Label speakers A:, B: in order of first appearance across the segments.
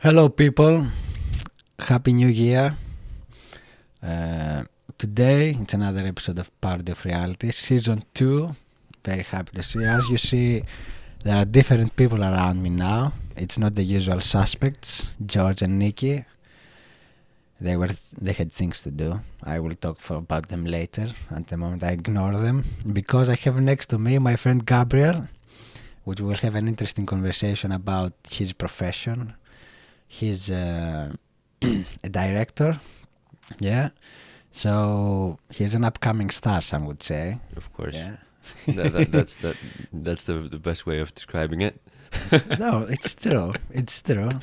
A: Hello, people. Happy New Year. Today, it's another episode of Parody of Reality, Season 2. Very happy to see. As you see, there are different people around me now. It's not the usual suspects, George and Nikki. They had things to do. I will talk about them later. At the moment, I ignore them because I have next to me my friend Gabriel, which will have an interesting conversation about his profession. He's a director, yeah. So he's an upcoming star, some would say.
B: Of course,
A: yeah.
B: That's the best way of describing it.
A: No, it's true. It's true.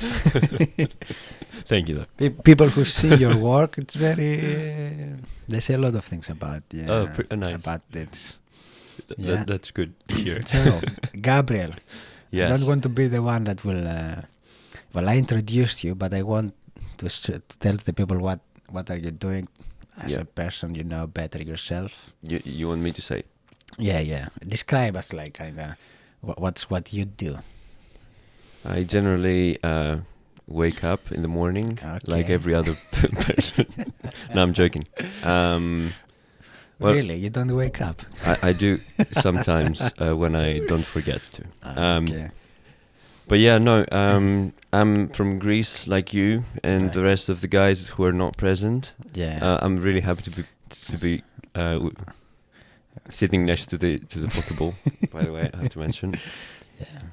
B: Thank you, though.
A: People who see your work, it's very. They say a lot of things about
B: nice.
A: about this.
B: That's good to hear.
A: So, Gabriel,
B: yes.
A: I don't want to be the one that will. I introduced you, but I want to tell the people what are you doing as a person. You know better yourself.
B: You want me to say?
A: Yeah. Describe us like kinda what you do.
B: I generally wake up in the morning like every other person. No, I'm joking. Well,
A: really, you don't wake up?
B: I do sometimes when I don't forget to.
A: Okay.
B: But yeah, no, I'm from Greece, like you, and the rest of the guys who are not present.
A: Yeah.
B: I'm really happy to be sitting next to the potable. By the way, I have to mention.
A: Yeah.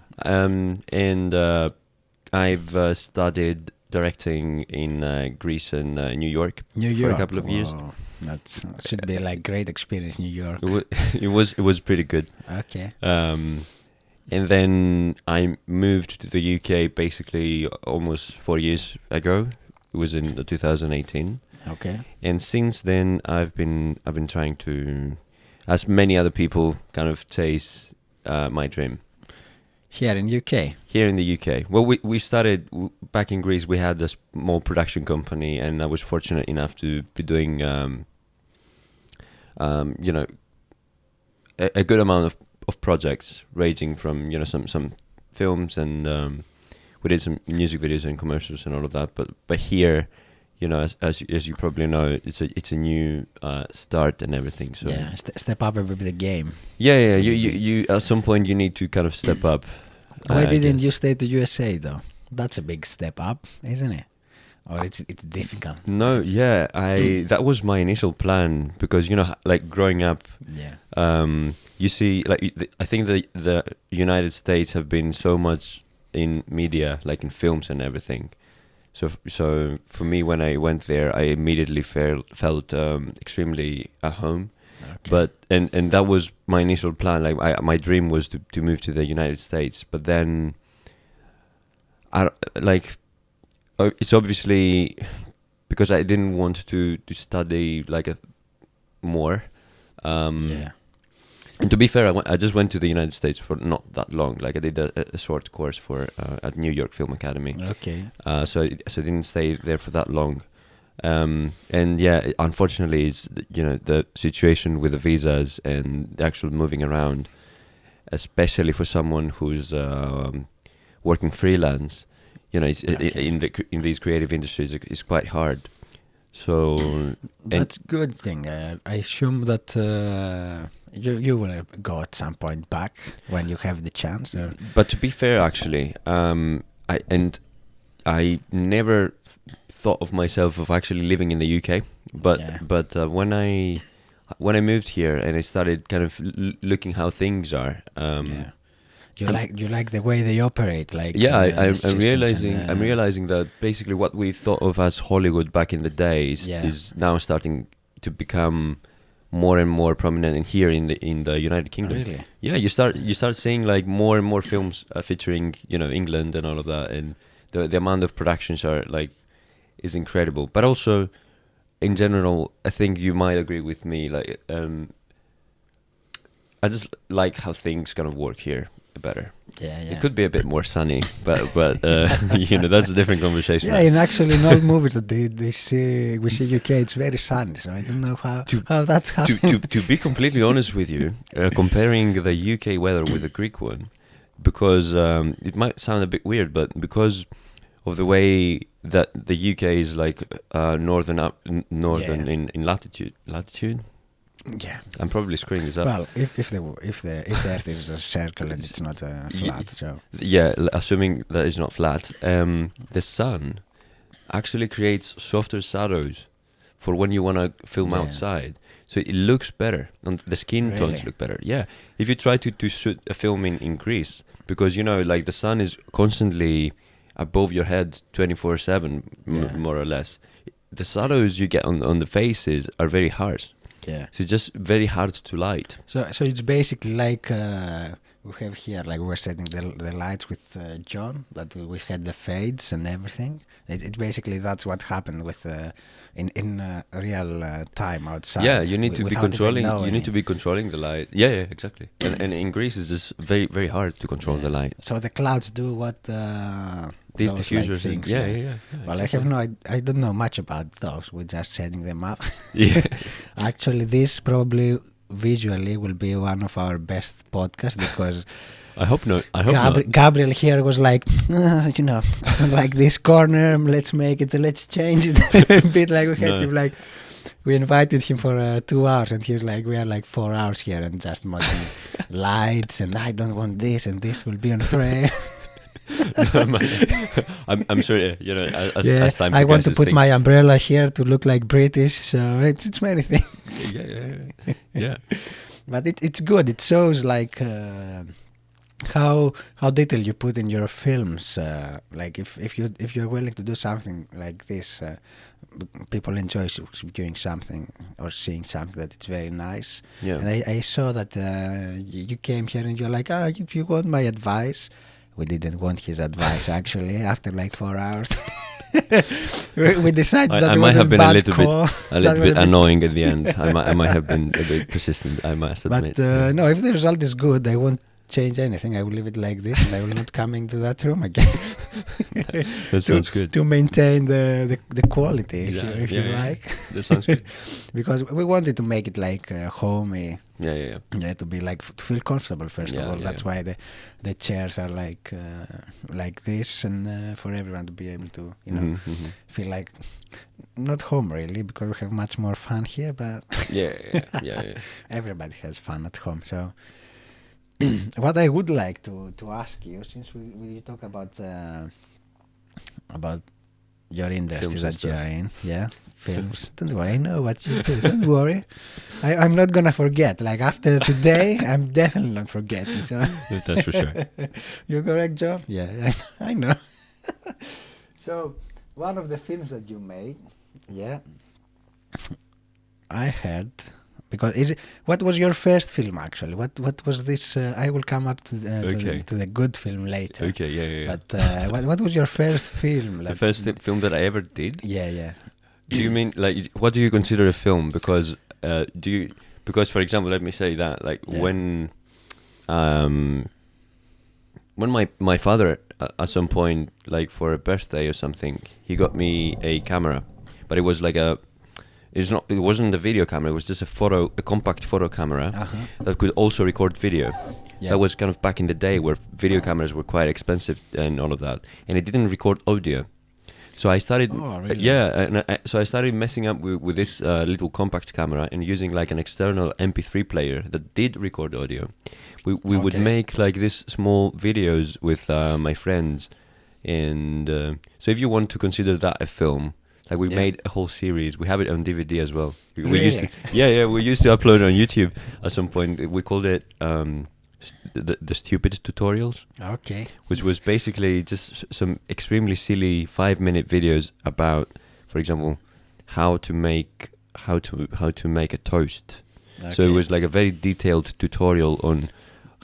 B: And I've studied directing in Greece and New York for a couple of years.
A: That should be like great experience, New York.
B: It was pretty good.
A: Okay.
B: And then I moved to the UK basically almost 4 years ago. It was in 2018.
A: Okay.
B: And since then, I've been trying to, as many other people, kind of chase my dream.
A: Here in UK.
B: Here in the UK. Well, we started back in Greece. We had a small production company, and I was fortunate enough to be doing, a good amount of projects, ranging from some films, and we did some music videos and commercials and all of that. But here, as you probably know, it's a new start and everything. So
A: yeah, step up with the game.
B: Yeah. You at some point you need to kind of step up.
A: Why didn't you stay to USA though? That's a big step up, isn't it? Or it's difficult.
B: No, yeah, that was my initial plan because like growing up.
A: Yeah.
B: You see, like I think the United States have been so much in media, like in films and everything. So for me, when I went there, I immediately felt extremely at home.
A: Okay.
B: But and that was my initial plan. Like my dream was to move to the United States. But then, it's obviously because I didn't want to study more.
A: Yeah.
B: And to be fair, I just went to the United States for not that long. Like I did a short course at New York Film Academy.
A: Okay.
B: So I didn't stay there for that long. And yeah, unfortunately, it's the situation with the visas and the actual moving around, especially for someone who's working freelance. It's, in these creative industries, it's quite hard. So
A: that's a good thing. I assume that you will go at some point back when you have the chance. Or?
B: But to be fair, actually, I never thought of myself of actually living in the UK. But when I moved here and I started kind of looking how things are.
A: You like the way they operate, like
B: I'm realizing that basically what we thought of as Hollywood back in the day is now starting to become more and more prominent here in the United Kingdom.
A: Really?
B: Yeah, you start seeing like more and more films featuring England and all of that, and the amount of productions is incredible. But also, in general, I think you might agree with me. Like, I just like how things kind of work here better.
A: Yeah.
B: It could be a bit more sunny, but that's a different conversation.
A: Yeah, and actually in all movies that we see UK, it's very sunny. So I don't know how that's happening.
B: To be completely honest with you, comparing the UK weather with the Greek one, because it might sound a bit weird, but because of the way that the UK is like northern in latitude. Latitude.
A: Yeah.
B: I'm probably screwing this up.
A: Well, if the Earth is a circle and it's not flat, so
B: Yeah, assuming that it's not flat, the sun actually creates softer shadows for when you want to film outside. So it looks better, and the skin tones look better. Yeah, if you try to shoot a film in Greece, because like the sun is constantly above your head 24/7, more or less. The shadows you get on the faces are very harsh.
A: Yeah.
B: So it's just very hard to light.
A: So it's basically like we have here, like we're setting the lights with John, that we had the fades and everything. It basically that's what happened with in real time outside.
B: Yeah, you need to be controlling. You need to be controlling the light. Yeah, exactly. And in Greece, it's just very very hard to control the light.
A: So the clouds do what
B: these
A: those
B: diffusers
A: things.
B: Yeah.
A: Well, exactly. I don't know much about those. We're just setting them up.
B: Yeah.
A: Actually, this probably visually will be one of our best podcasts because
B: I hope not. Not.
A: Gabriel here was like, like this corner, let's change it a bit. Like we had him like, we invited him for 2 hours and he's like, we are like 4 hours here and just mounting lights and I don't want this and this will be on frame.
B: I'm sure, as time
A: I want to put
B: things.
A: my umbrella here to look like British, so it's many things.
B: Yeah.
A: But it's good. It shows like how detail you put in your films. Like if you're willing to do something like this, people enjoy viewing something or seeing something that it's very nice.
B: Yeah.
A: And I saw that you came here and you're like, if you want my advice. We didn't want his advice actually. After like 4 hours, we decided that
B: I
A: it
B: might
A: was
B: have been
A: a
B: little bit annoying at the end. I might have been a bit persistent. I must admit.
A: But no, if the result is good, I won't change anything. I will leave it like this, and I will not come into that room again.
B: That sounds good.
A: To maintain the quality, if you like.
B: That sounds good.
A: Because we wanted to make it like homey.
B: Yeah.
A: Yeah, to be like to feel comfortable first of all. That's why the chairs are like this, and for everyone to be able to feel like not home really, because we have much more fun here. But
B: yeah.
A: everybody has fun at home. So what I would like to ask you, since we talk about your industry that you're in, films. Don't worry, I know what you do. Don't worry, I'm not gonna forget. Like after today, I'm definitely not forgetting. So
B: that's for sure.
A: You're correct, John. Yeah, I know. So one of the films that you made, I heard. Because what was your first film actually? What was this? I will come up to the good film later.
B: Okay, yeah.
A: But what was your first film?
B: The first film that I ever did?
A: Yeah.
B: Do you mean like what do you consider a film? Because because for example, let me say that when my father at some point, like for a birthday or something, he got me a camera, but it was like it wasn't a video camera. It was just a compact photo camera that could also record video. Yeah. That was kind of back in the day where video cameras were quite expensive and all of that, and it didn't record audio. So I started, so I started messing up with this little compact camera and using like an external MP3 player that did record audio. We would make like this small videos with my friends, and so if you want to consider that a film. Like we made a whole series. We have it on DVD as well. We used to, we used to upload it on YouTube at some point. We called it the stupid tutorials. Okay. Which was basically just some extremely silly 5-minute videos about, for example, how to make a toast. Okay. So it was like a very detailed tutorial on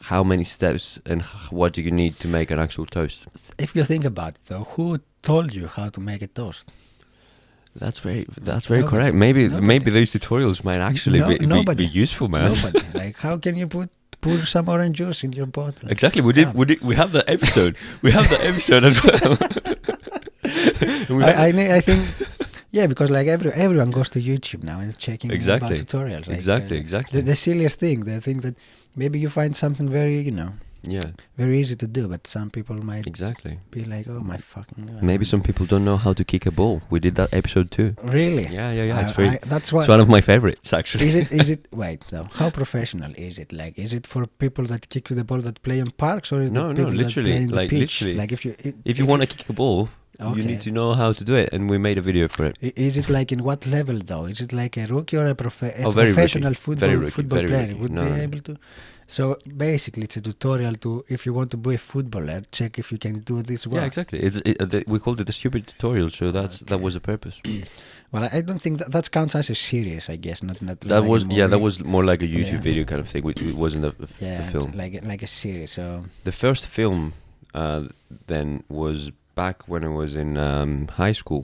B: how many steps and what do you need to make an actual toast.
A: If you think about it, though, who told you how to make a toast?
B: That's very correct. Maybe these tutorials might actually be useful, man.
A: Nobody. Like, how can you pour some orange juice in your bottle?
B: Exactly. We have that episode. We have that episode as well.
A: I think, because like everyone goes to YouTube now and checking about tutorials. Like,
B: exactly.
A: The silliest thing, the thing that maybe you find something very,
B: Yeah,
A: very easy to do, but some people might
B: exactly.
A: be like, "Oh my fucking God."
B: Maybe some people don't know how to kick a ball. We did that episode too.
A: Really?
B: Yeah.
A: That's what.
B: It's one of my favorites, actually.
A: Is it? Wait, though. How professional is it? Like, is it for people that kick the ball that play in parks, or is it
B: No,
A: people
B: literally,
A: that play in the
B: like,
A: pitch?
B: literally.
A: Like,
B: If you want to kick a ball, you
A: Okay.
B: need to know how to do it, and we made a video for it.
A: Is it like in what level though? Is it like a rookie or a
B: Very
A: professional
B: rookie.
A: football
B: Very rookie,
A: football
B: very
A: player
B: rookie.
A: would
B: No,
A: be
B: no.
A: able to? So basically, it's a tutorial to if you want to be a footballer, check if you can do this well.
B: Yeah, exactly. We called it a stupid tutorial, so that was the purpose.
A: Well, I don't think that counts as a series. I guess not.
B: That
A: like
B: was
A: a movie.
B: that was more like a YouTube
A: Yeah.
B: video kind of thing. It wasn't a film.
A: like a series. So
B: The first film then was back when I was in high school,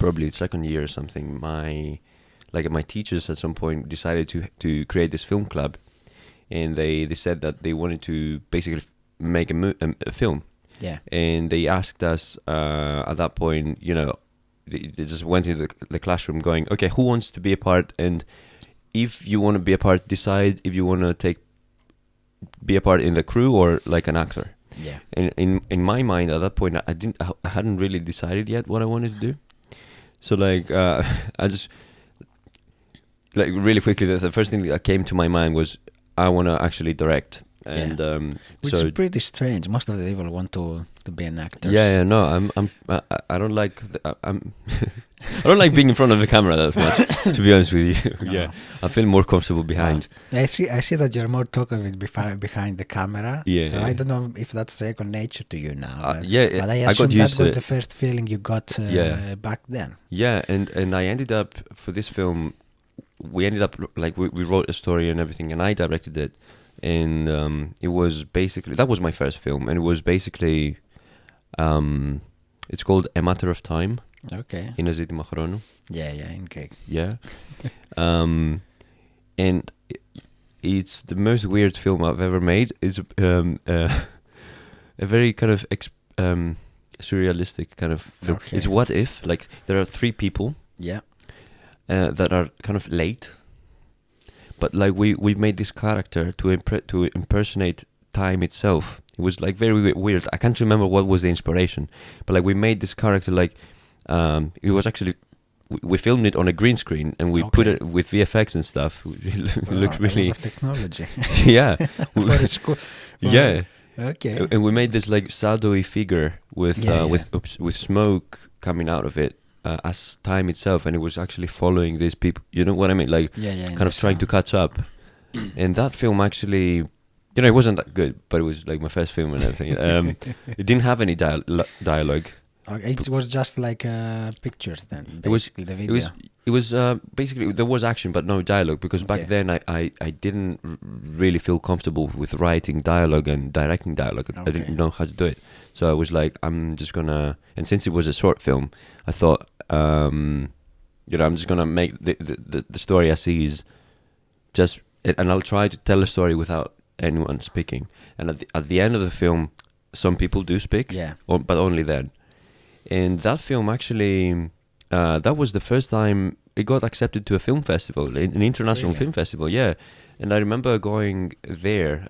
B: probably second year or something. My teachers at some point decided to create this film club, and they said that they wanted to basically make a film.
A: yeah,
B: And they asked us at that point, they just went into the classroom going, okay, who wants to be a part? And if you want to be a part, decide if you want to be a part in the crew or like an actor.
A: yeah.
B: And in my mind at that point, I hadn't really decided yet what I wanted to do. So like I just like really quickly, the first thing that came to my mind was I want to actually direct. And
A: Which is pretty strange. Most of the people want to be an actor.
B: Yeah, no, I don't like I don't like being in front of the camera that much, to be honest with you.
A: No.
B: Yeah, I feel more comfortable behind.
A: I see that you're more talkative behind the camera.
B: Yeah.
A: So I don't know if that's second nature to you now. But I
B: I
A: assume
B: got used
A: that
B: to
A: was
B: it.
A: the first feeling you got back then.
B: Yeah, and I ended up for this film. We ended up like we wrote a story and everything, and I directed it. And it was basically that was my first film, and it was basically it's called A Matter of Time.
A: Okay.
B: In ζήτημα χρόνου.
A: Yeah, in Greek.
B: Yeah. And it's the most weird film I've ever made. It's a very kind of surrealistic kind of film.
A: Okay.
B: It's what if, like, there are three people
A: Yeah.
B: that are kind of late, but like we've made this character to impersonate time itself. It was like very weird. I can't remember what was the inspiration, but like we made this character like it was actually we filmed it on a green screen and we put it with VFX and stuff. It looked really
A: a lot of technology.
B: yeah.
A: For a school.
B: Yeah.
A: Okay.
B: And we made this like shadowy figure with smoke coming out of it as time itself, and it was actually following these people. You know what I mean? Like kind of trying to catch up. And that film actually, you know, it wasn't that good, but it was like my first film and everything. It didn't have any dialogue.
A: Okay, it was just like pictures then. Basically, the video.
B: It was basically there was action but no dialogue, because back then I didn't really feel comfortable with writing dialogue and directing dialogue. I didn't know how to do it, so I was like, I'm just gonna. And since it was a short film, I thought, I'm just gonna make the story as is, and I'll try to tell a story without anyone speaking. And at the end of the film, some people do speak, but only then. And that film actually, that was the first time it got accepted to a film festival, an international film festival. Yeah, and I remember going there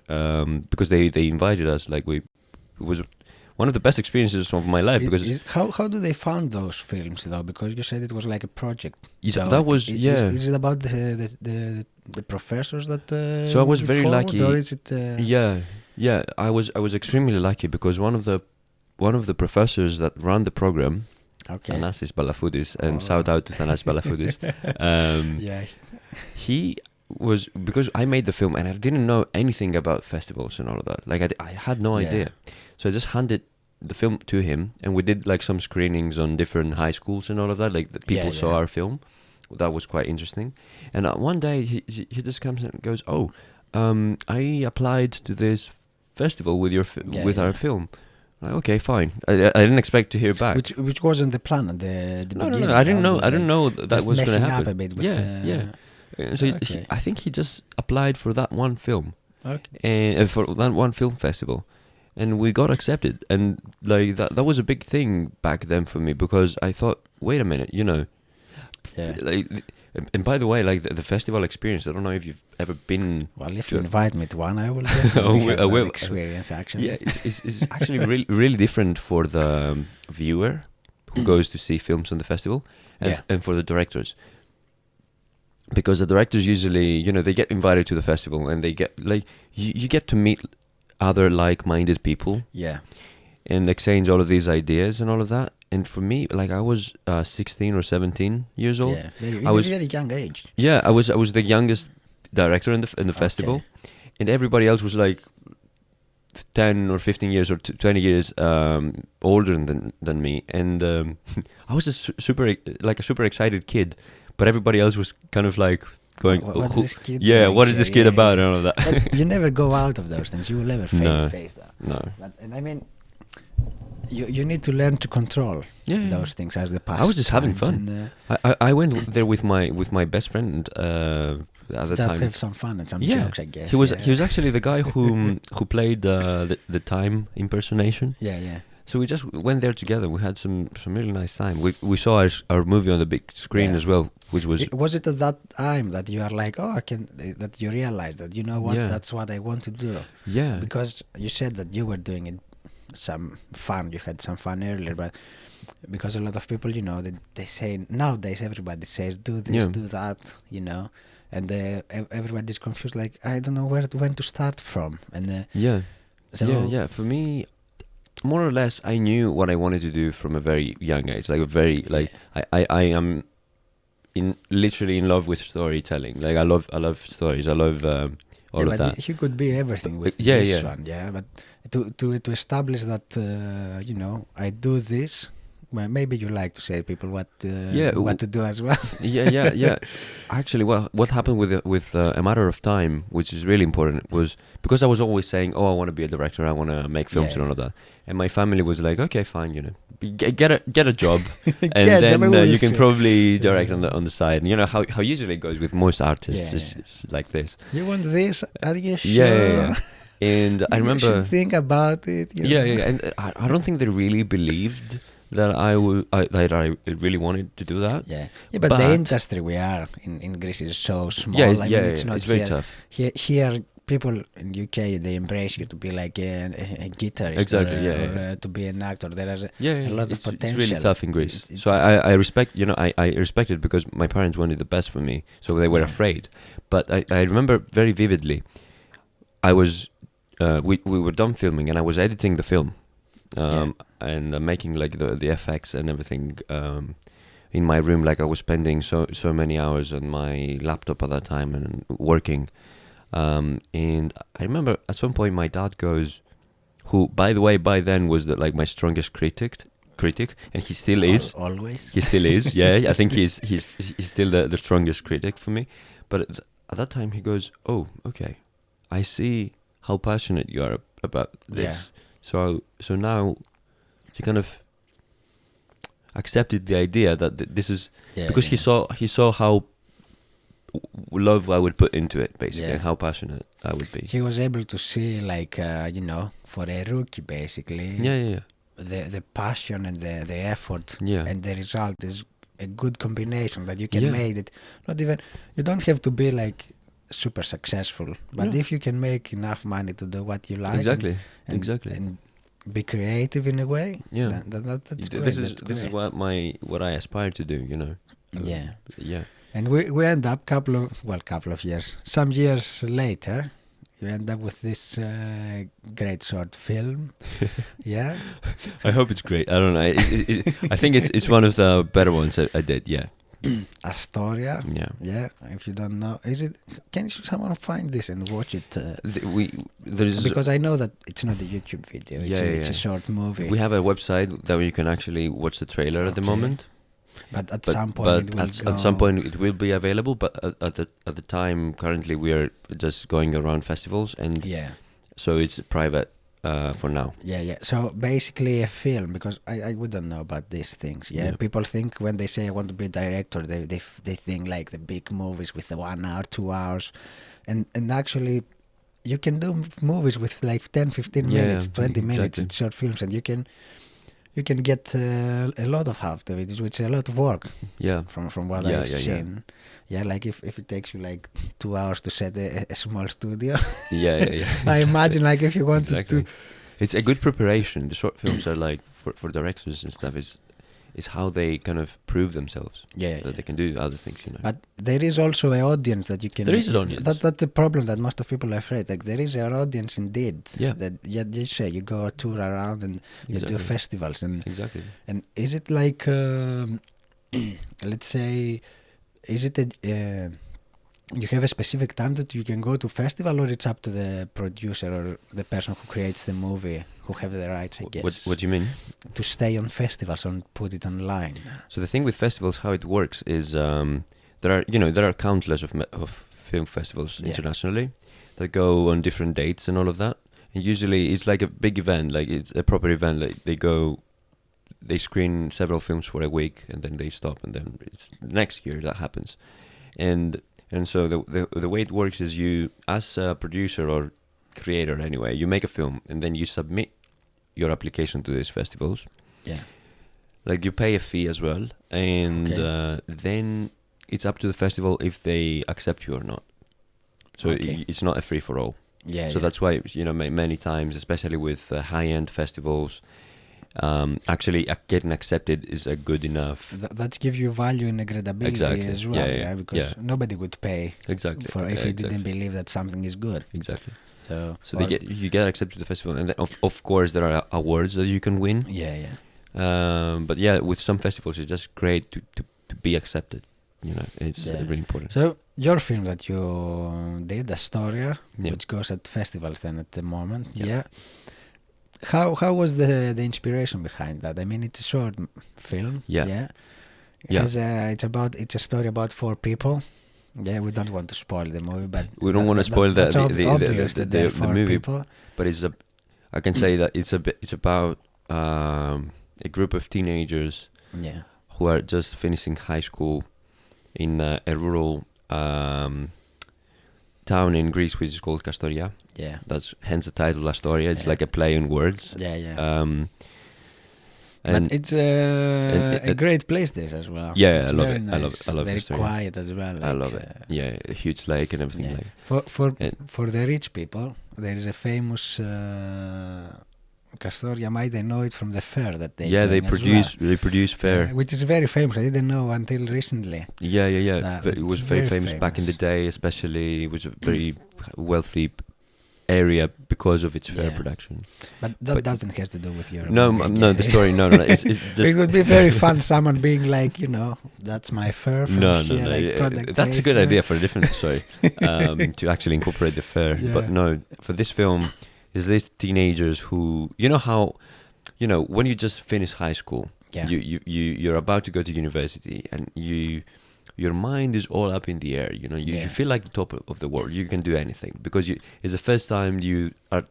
B: because they invited us. Like it was one of the best experiences of my life.
A: How do they found those films though? Because you said it was like a project.
B: So that was
A: Is it about the professors that?
B: So I was very lucky.
A: Or is it?
B: Yeah. I was extremely lucky because one of the professors that ran the program, Thanasis Balafoudis, and shout out to Thanasis Balafoudis. He was, because I made the film and I didn't know anything about festivals and all of that. Like I had no idea. So I just handed the film to him, and we did like some screenings on different high schools and all of that. Like the people saw our film. That was quite interesting. And one day he just comes and goes, "Oh, I applied to this festival with our film." Like, okay, fine. I didn't expect to hear back.
A: Which wasn't the plan at the beginning.
B: No. I didn't know that was going to happen.
A: Up a bit with,
B: So I think he just applied for that one film,
A: and
B: for that one film festival, and we got accepted. And like that was a big thing back then for me, because I thought, wait a minute, like And by the way, like the festival experience, I don't know if you've ever been.
A: Well, if
B: to
A: you
B: a-
A: invite me to one, I will definitely have
B: I will.
A: that experience, actually.
B: Yeah, it's actually really really different for the viewer who goes to see films on the festival, and
A: Yeah.
B: and for the directors, because the directors usually, they get invited to the festival and they get like you get to meet other like-minded people
A: Yeah.
B: and exchange all of these ideas and all of that. And for me, like I was 16 or 17 years old.
A: Yeah. Very,
B: I was
A: very young age.
B: Yeah, I was the youngest director in the festival,
A: Okay.
B: and everybody else was like 10 or 15 years or 20 years older than me, and I was a super excited kid, but everybody else was kind of like going,
A: What's this kid
B: yeah,
A: doing
B: what is
A: here?
B: this kid
A: Yeah,
B: about
A: yeah.
B: and all of that.
A: But you never go out of those things. You will never
B: No.
A: face that.
B: No.
A: And I mean, you need to learn to control
B: Yeah.
A: those things as the past.
B: I was just having fun.
A: And,
B: I went there with my best friend at the
A: just
B: time.
A: have some fun and some
B: Yeah,
A: jokes, I guess.
B: he was actually the guy who played the time impersonation.
A: Yeah.
B: So we just went there together. We had some really nice time. We saw our movie on the big screen
A: Yeah.
B: as well, which was
A: Was it at that time that you are like, that you realized that, you know what,
B: Yeah.
A: that's what I want to do?
B: yeah.
A: Because you said that you were doing it some fun, you had some fun earlier, but because a lot of people, they say nowadays, everybody says do this,
B: Yeah.
A: do that, and everybody's confused, like I don't know when to start from, and
B: Yeah.
A: so
B: yeah. For me, more or less, I knew what I wanted to do from a very young age. Like I am literally in love with storytelling. Like I love stories. I love all of
A: but
B: that.
A: he could be everything with
B: Yeah,
A: this
B: yeah.
A: one, but to establish that I do this. Well, maybe you like to say people what to do as well.
B: yeah. Actually, what happened with a matter of time, which is really important, was because I was always saying, "Oh, I want to be a director. I want to make films and all of that." And my family was like, "Okay, fine, get a job, and
A: Yeah,
B: then
A: we will
B: you can
A: see."
B: probably direct on the side." And you know how usually it goes with most artists.
A: Yeah.
B: It's like this.
A: You want this? Are you sure?
B: Yeah. And I
A: You
B: remember.
A: should think about it.
B: Yeah. And I don't think they really believed that that I really wanted to do that.
A: Yeah, but the industry we are in Greece is so small.
B: Yeah,
A: I mean, it's not
B: it's very
A: here.
B: tough.
A: Here, people in UK, they embrace you to be like a guitarist,
B: Exactly,
A: or to be an actor. There is a lot of
B: it's
A: potential.
B: really tough in Greece.
A: It's-
B: So I respect, I respect it because my parents wanted the best for me, so they were
A: Yeah.
B: afraid. But I remember very vividly, I was, we were done filming and I was editing the film, and making like the FX and everything in my room. Like I was spending so many hours on my laptop at that time and working. And I remember at some point my dad goes, who by the way by then was my strongest critic, and he still is.
A: Always.
B: He still is. Yeah, I think he's still the strongest critic for me. But at that time he goes, "Oh, okay, I see how passionate you are about this."
A: Yeah.
B: So now he kind of accepted the idea that this is because he saw how love I would put into it, basically, and how passionate I would be.
A: He was able to see, for a rookie, basically.
B: Yeah.
A: The passion and the effort,
B: Yeah.
A: and the result is a good combination that you can
B: Yeah.
A: make it. Not even, you don't have to be like super successful, but if you can make enough money to do what you like,
B: Exactly.
A: and be that's great.
B: This is what I aspire to do.
A: Yeah.
B: Yeah.
A: And we end up couple of years, some years later, you end up with this great short film. Yeah.
B: I hope it's great. I don't know. I think it's one of the better ones I did. Yeah.
A: Astoria.
B: Yeah.
A: Yeah. If you don't know, can someone find this and watch it?
B: There's
A: Because I know that it's not a YouTube video. It's a short movie.
B: We have a website that you can actually watch the trailer at the moment.
A: But at some point,
B: at some point it will be available. But at the time, currently we are just going around festivals, and so it's private for now.
A: Yeah. So basically a film, because I wouldn't know about these things. Yeah, people think when they say I want to be a director, they think like the big movies with the 1 hour, 2 hours, and actually you can do movies with like 10, 15 minutes, 20 minutes, short films, and you you can get a lot of out of it, which is a lot of work.
B: Yeah.
A: From what I've seen. Yeah, like if it takes you like 2 hours to set a small studio.
B: Yeah.
A: I imagine like if you wanted to.
B: It's a good preparation. The short films are like for directors and stuff is how they kind of prove themselves. That they can do other things, you know.
A: But there is also an audience that you can.
B: There is an audience.
A: That's the problem that most of people are afraid. Like there is an audience indeed.
B: Yeah.
A: That you say you go a tour around and you do festivals and.
B: Exactly.
A: And is it like, let's say, is it you have a specific time that you can go to festival, or it's up to the producer or the person who creates the movie who have the rights, I guess?
B: What do you mean?
A: To stay on festivals and put it online.
B: So the thing with festivals, how it works is there are countless of film festivals internationally that go on different dates and all of that. And usually it's like a big event, like it's a proper event. Like they screen several films for a week and then they stop, and then it's next year that happens. And so the way it works is you, as a producer or creator anyway, you make a film and then you submit your application to these festivals.
A: Yeah.
B: Like you pay a fee as well, and then it's up to the festival if they accept you or not. So it's not a free for all.
A: Yeah.
B: So that's why, you know, many times, especially with high-end festivals, actually getting accepted is a good enough.
A: That gives you value and credibility as well, because nobody would pay for if you didn't believe that something is good.
B: Exactly.
A: So
B: you get accepted to the festival, and then of course there are awards that you can win.
A: Yeah.
B: But yeah, with some festivals it's just great to be accepted. You know, it's really important.
A: So your film that you did, Astoria, which goes at festivals then at the moment, How was the inspiration behind that? I mean, it's a short film. It's a story about 4 people. Yeah, we don't want to spoil the movie, but
B: we don't want to spoil the movie.
A: People.
B: But I can say that it's about a group of teenagers who are just finishing high school in a rural town in Greece, which is called Astoria.
A: Yeah,
B: that's hence the title Astoria. It's like a play on words.
A: But it's a great place, this as well.
B: Yeah,
A: it's
B: I love
A: very
B: it.
A: Nice.
B: I love
A: very
B: Astoria.
A: Quiet as well. Like,
B: I love it. Yeah, a huge lake and everything.
A: For the rich people, there is a famous Astoria. Might they know it from the fair that they
B: they produce fair,
A: which is very famous. I didn't know until recently.
B: But it was very famous back in the day, especially. It was a very wealthy area because of its fair production.
A: But that doesn't have to do with your
B: the story. No. It's just
A: it would be very fun. Someone being like, you know, that's my fair. From here, like
B: that's a good idea for a different story. To actually incorporate the fair. But no, for this film, is these teenagers who, you know how, you know, when you just finish high school, you're about to go to university, and your mind is all up in the air. You know, you feel like the top of the world. You can do anything because it's the first time you are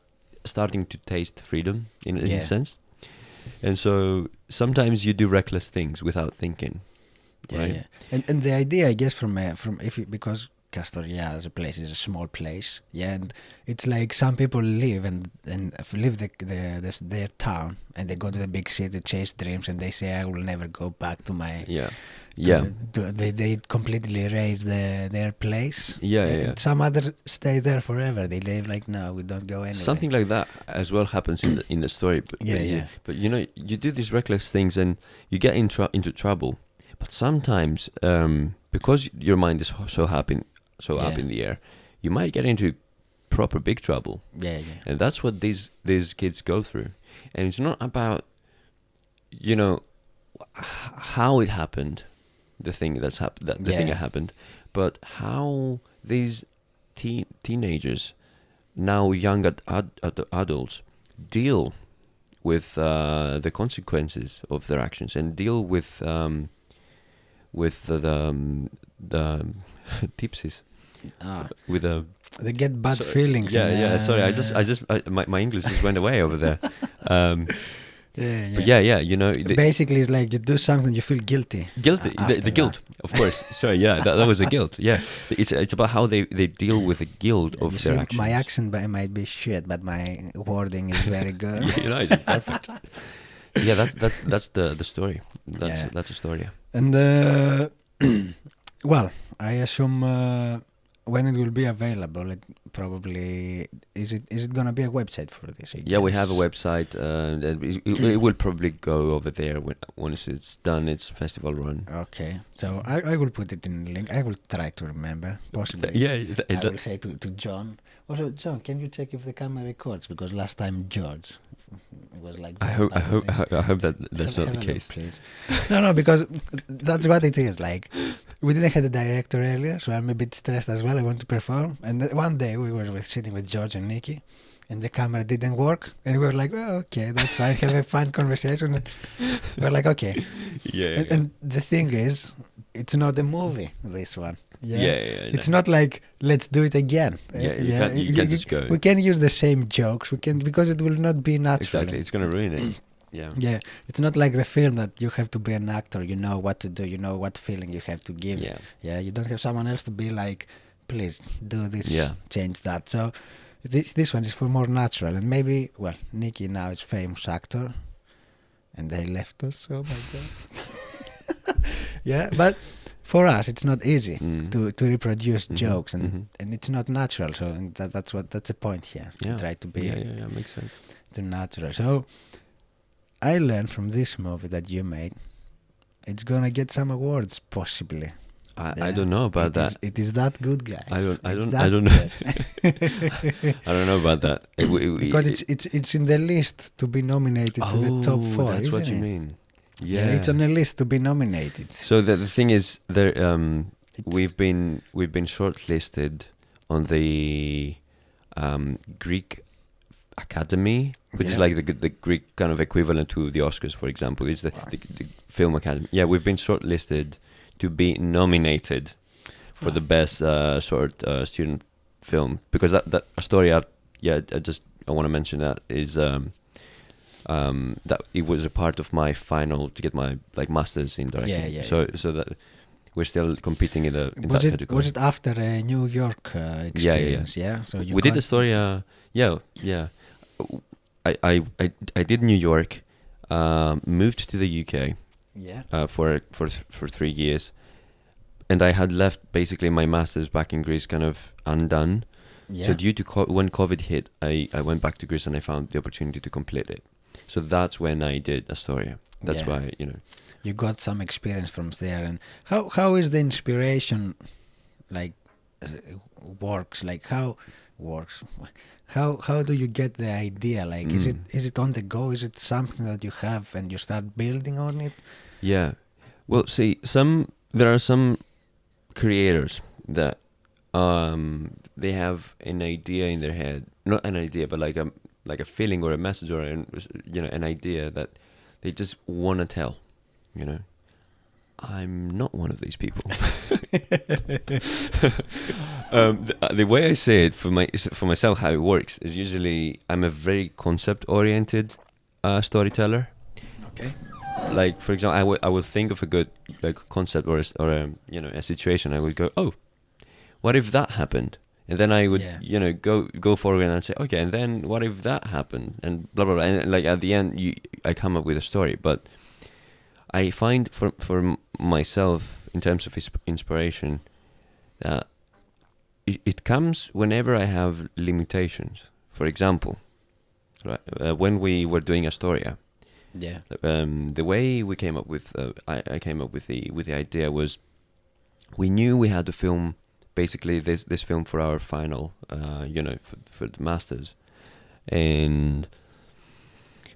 B: starting to taste freedom in a sense. And so sometimes you do reckless things without thinking. Right?
A: And the idea, I guess, because Astoria as a place is a small place, and it's like some people live and leave their town and they go to the big city, chase dreams, and they say, I will never go back to my they completely erase their place. And some others stay there forever. They live like, no, we don't go anywhere.
B: Something like that as well happens in the story. But you know, you do these reckless things and you get into trouble. But sometimes, because your mind is so up in the air, you might get into proper big trouble. And that's what these kids go through. And it's not about, you know, how it happened, the thing that happened, but how these teenagers, now young adults, deal with the consequences of their actions and deal with the tipsies.
A: They get bad feelings.
B: Sorry, my English just went away over there. But you know,
A: basically it's like you do something, you feel guilty.
B: The guilt, of course. Sorry, that was the guilt. It's about how they deal with the guilt of their actions.
A: My accent might be shit, but my wording is very good.
B: You know, it's perfect. Yeah, that's the story.
A: Yeah.
B: That's a story.
A: And well, I assume when it will be available, it probably is it gonna be a website for this? I
B: Yeah, we have a
A: guess?
B: website. And it will probably go over there once it's done its festival run.
A: Okay, so I will put it in link. I will try to remember. Possibly,
B: Yeah,
A: I will say to John. Also, John, can you check if the camera records? Because last time George, it was like.
B: I
A: very
B: hope
A: bad at this.
B: I hope that that's not
A: Have
B: the
A: a look,
B: case.
A: please. No, because that's what it is. Like, we didn't have a director earlier, so I'm a bit stressed as well. I want to perform. And one day we were sitting with George and Nikki, and the camera didn't work. And we were like, oh, okay, that's fine. Have a fun conversation. And we're like, okay.
B: Yeah,
A: And the thing is, it's not a movie, this one.
B: yeah.
A: It's not like let's do it again.
B: Yeah, you can't just go.
A: We can use the same jokes. We can, because it will not be natural.
B: Exactly, it's gonna ruin it. Yeah.
A: Yeah, it's not like the film that you have to be an actor. You know what to do. You know what feeling you have to give.
B: Yeah.
A: Yeah, you don't have someone else to be like, please do this,
B: Yeah.
A: change that. So this one is for more natural. And maybe, well, Nikki now is famous actor, and they left us. Oh my god. Yeah, but for us it's not easy to reproduce jokes, and it's not natural. So and that's the point here.
B: Yeah.
A: Try to be
B: Yeah, makes sense.
A: too natural. So I learned from this movie that you made, it's gonna get some awards possibly.
B: I don't know about that.
A: It is that good, guys.
B: I don't
A: that
B: know.
A: good.
B: I don't know about that.
A: Because it's in the list to be nominated to the top 4.
B: That's
A: isn't
B: what you
A: it?
B: mean.
A: Yeah,
B: Yeah.
A: it's on a list to be nominated.
B: So the thing is, there we've been shortlisted on the Greek Academy, which is
A: Yeah.
B: like the Greek kind of equivalent to the Oscars, for example. It's the Film Academy. Yeah, we've been shortlisted to be nominated for the best student film, because that Astoria. Yeah, I want to mention that is that it was a part of my final to get my master's in directing.
A: Yeah.
B: So that we're still competing in that category.
A: Was it after a New York experience? Yeah. So
B: we did Astoria. Yeah. I did New York, moved to the UK.
A: Yeah.
B: For 3 years, and I had left basically my masters back in Greece kind of undone.
A: Yeah.
B: So due to when COVID hit, I went back to Greece and I found the opportunity to complete it. So that's when I did Astoria. That's why
A: you got some experience from there. And how is the inspiration works? Like how works? How do you get the idea? Like is it on the go? Is it something that you have and you start building on it?
B: Yeah. Well, see, there are some creators that they have an idea in their head, not an idea, but like a feeling or a message or an idea that they just want to tell. I'm not one of these people. The way I say it for myself, how it works is usually I'm a very concept oriented storyteller.
A: Okay.
B: Like, for example, I will think of a good concept or a situation. I would go, oh, what if that happened? And then I would go forward and say, okay, and then what if that happened? And blah blah blah. And at the end, I come up with a story. But I find for myself, in terms of inspiration, that it comes whenever I have limitations. For example, when we were doing Astoria.
A: Yeah.
B: The way we came up with, I came up with the idea was, we knew we had to film basically this film for our final, for the masters,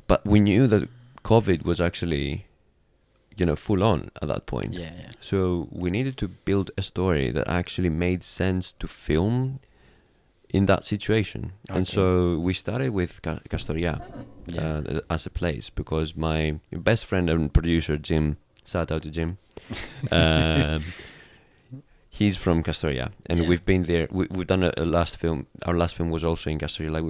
B: but we knew that COVID was actually, full on at that point.
A: Yeah.
B: So we needed to build a story that actually made sense to film in that situation. Okay. And so we started with Astoria as a place, because my best friend and producer, Jim, shout out to Jim, he's from Astoria, and we've been there. We've done a last film. Our last film was also in Astoria.